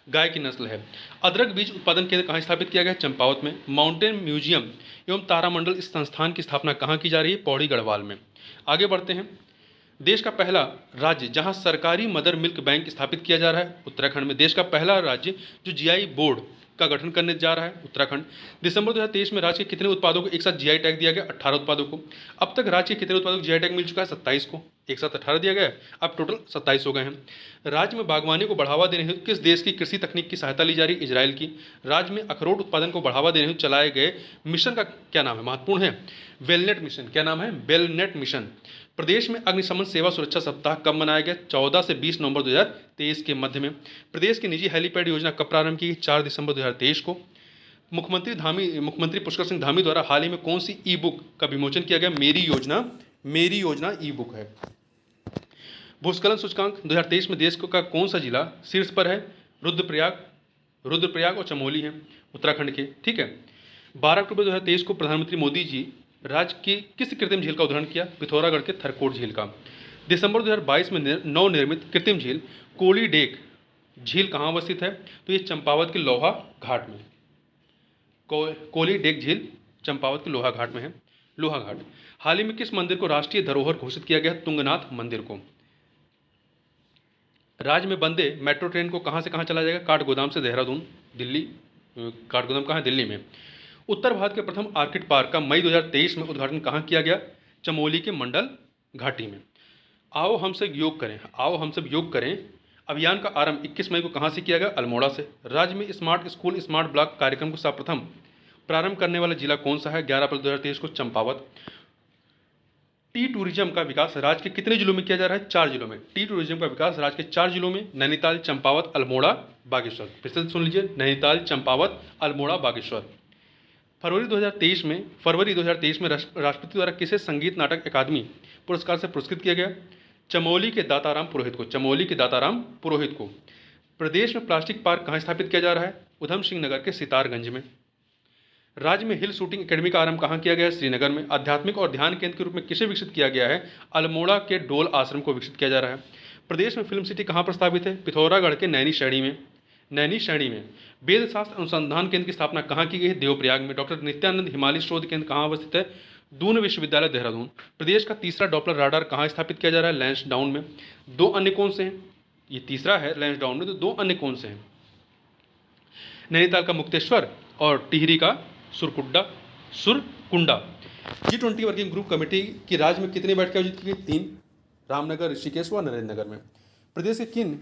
गाय की नस्ल है। अदरक बीज उत्पादन केंद्र कहाँ स्थापित किया गया? चंपावत में। माउंटेन म्यूजियम एवं तारामंडल इस संस्थान की स्थापना कहाँ की जा रही है? पौड़ी गढ़वाल में। आगे बढ़ते हैं। देश का पहला राज्य जहां सरकारी मदर मिल्क बैंक स्थापित किया जा रहा है, उत्तराखंड में। देश का पहला राज्य जो जीआई बोर्ड का गठन करने जा रहा है, उत्तराखंड। दिसंबर 2023 में राज्य के कितने उत्पादों को एक साथ जीआई टैग दिया गया? 18 उत्पादों को। अब तक राज्य के कितने उत्पादों को जीआई टैग मिल चुका है? 27 को। एक साथ 18 दिया गया है, अब टोटल 27 हो गए हैं। राज्य में बागवानी को बढ़ावा देने हेतु किस देश की कृषि तकनीक की सहायता ली जा रही है? इजराइल की। राज्य में अखरोट उत्पादन को बढ़ावा देने हेतु चलाए गए मिशन का क्या नाम है? महत्वपूर्ण है, वेलनेट मिशन। क्या नाम है? वेलनेट मिशन। प्रदेश में अग्निशमन सेवा सुरक्षा सप्ताह कब मनाया गया? 14 से 20 नवंबर 2023 के मध्य में। प्रदेश की निजी हेलीपैड योजना कब प्रारंभ की गई? 4 दिसंबर 2023 को। मुख्यमंत्री पुष्कर सिंह धामी द्वारा हाल ही में कौन सी ई बुक का विमोचन किया गया? मेरी योजना ई बुक है। भूस्खलन सूचकांक 2023 में देश का कौन सा जिला शीर्ष पर है? रुद्रप्रयाग और चमोली हैं उत्तराखंड के, ठीक है। 12 अक्टूबर 2023 को प्रधानमंत्री मोदी जी राज्य की किस कृत्रिम झील का उद्घाटन किया? पिथौरागढ़ के थरकोट झील का। दिसंबर 2022 में नवनिर्मित कृत्रिम झील कोली डेक झील कहाँ अवस्थित है? तो ये चंपावत के लोहा घाट में। कोली डेक झील चंपावत के लोहा घाट में है, लोहा घाट। हाल ही में किस मंदिर को राष्ट्रीय धरोहर घोषित किया गया? तुंगनाथ मंदिर को। राज्य में बंदे मेट्रो ट्रेन को कहाँ से कहाँ चलाया जाएगा? काठगोदाम से देहरादून, दिल्ली। काठगोदाम कहाँ है? दिल्ली में। उत्तर भारत के प्रथम आर्किड पार्क का मई 2023 में उद्घाटन कहाँ किया गया? चमोली के मंडल घाटी में। आओ हम सब योग करें अभियान का आरंभ 21 मई को कहाँ से किया गया? अल्मोड़ा से। राज्य में स्मार्ट स्कूल स्मार्ट ब्लॉक कार्यक्रम को सर्वप्रथम प्रारंभ करने वाला जिला कौन सा है? 11 अप्रैल 2023 को चंपावत। टी टूरिज्म का विकास राज्य के कितने जिलों में किया जा रहा है? 4 जिलों में। टी टूरिज्म का विकास राज्य के 4 जिलों में, नैनीताल, चंपावत, अल्मोड़ा, बागेश्वर। फिर से सुन लीजिए, नैनीताल, चंपावत, अल्मोड़ा, बागेश्वर। फरवरी 2023 में राष्ट्रपति द्वारा किसे संगीत नाटक अकादमी पुरस्कार से पुरस्कृत किया गया? चमोली के दाताराम पुरोहित को। प्रदेश में प्लास्टिक पार्क कहाँ स्थापित किया जा रहा है? उधम सिंह नगर के सितारगंज में। राज्य में हिल शूटिंग एकेडमी का आरंभ कहाँ किया गया है? श्रीनगर में। आध्यात्मिक और ध्यान केंद्र के रूप में किसे विकसित किया गया है? अल्मोड़ा के डोल आश्रम को विकसित किया जा रहा है। प्रदेश में फिल्म सिटी कहाँ प्रस्तावित है? पिथौरागढ़ के नैनीशैणी में। वेद शास्त्र अनुसंधान केंद्र की स्थापना कहाँ की गई है? देवप्रयाग में। डॉक्टर नित्यानंद हिमालय शोध केंद्र कहाँ अवस्थित है? दून विश्वविद्यालय, देहरादून। प्रदेश का तीसरा डॉपलर राडार कहाँ स्थापित किया जा रहा है? लैंसडाउन में। 2 अन्य कौन से हैं? ये तीसरा है लैंसडाउन में, तो 2 अन्य कौन से हैं? नैनीताल का मुक्तेश्वर और टिहरी का Surkunda. G20 working group committee की राज्य में कितनी बैठकें आयोजित की गई? 3, रामनगर, ऋषिकेश व नरेंद्रनगर में। प्रदेश के किन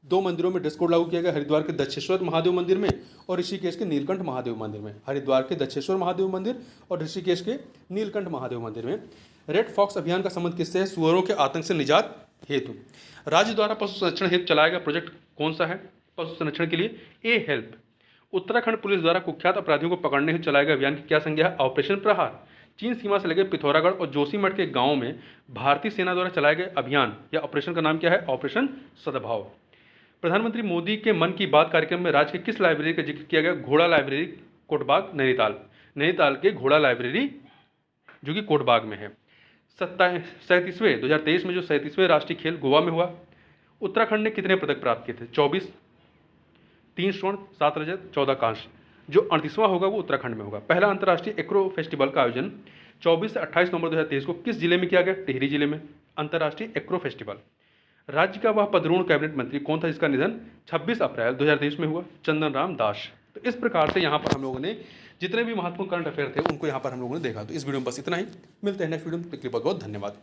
2 मंदिरों में ड्रेस कोड लागू किया गया? हरिद्वार के दक्षेश्वर महादेव मंदिर में और ऋषिकेश के नीलकंठ महादेव मंदिर में। हरिद्वार के दक्षेश्वर महादेव मंदिर और ऋषिकेश के नीलकंठ महादेव मंदिर में। रेड फॉक्स अभियान का संबंध किससे है? सुअरों के आतंक से निजात हेतु। राज्य द्वारा पशु संरक्षण हेतु चलाया गया प्रोजेक्ट कौन सा है? पशु संरक्षण के लिए ए हेल्प। उत्तराखंड पुलिस द्वारा कुख्यात अपराधियों को पकड़ने हेतु चलाए गए अभियान की क्या संज्ञा है? ऑपरेशन प्रहार। चीन सीमा से लगे पिथौरागढ़ और जोशीमठ के गांव में भारतीय सेना द्वारा चलाए गए अभियान या ऑपरेशन का नाम क्या है? ऑपरेशन सद्भाव। प्रधानमंत्री मोदी के मन की बात कार्यक्रम में राज्य के किस लाइब्रेरी का जिक्र किया गया? घोड़ा लाइब्रेरी, कोटबाग, नैनीताल के घोड़ा लाइब्रेरी जो कि कोटबाग में है। 2023 में जो 37वें राष्ट्रीय खेल गोवा में हुआ, उत्तराखंड ने कितने पदक प्राप्त किए थे? 24, 3 स्वर्ण, 7 रजत, 14 कांस्य। जो 38वां होगा वो उत्तराखंड में होगा। पहला अंतर्राष्ट्रीय एक्रो फेस्टिवल का आयोजन 24 से 28 नवंबर 2023 को किस जिले में किया गया? टिहरी जिले में। अंतर्राष्ट्रीय एक्रो फेस्टिवल। राज्य का वह पदरूण कैबिनेट मंत्री कौन था जिसका निधन 26 अप्रैल 2023 में हुआ? चंदन राम दास। तो इस प्रकार से यहाँ पर हम लोगों ने जितने भी महत्वपूर्ण करंट अफेयर थे उनको यहाँ पर हम लोगों ने देखा। तो इस वीडियो में बस इतना ही। मिलते हैं नेक्स्ट वीडियो में। बहुत बहुत धन्यवाद।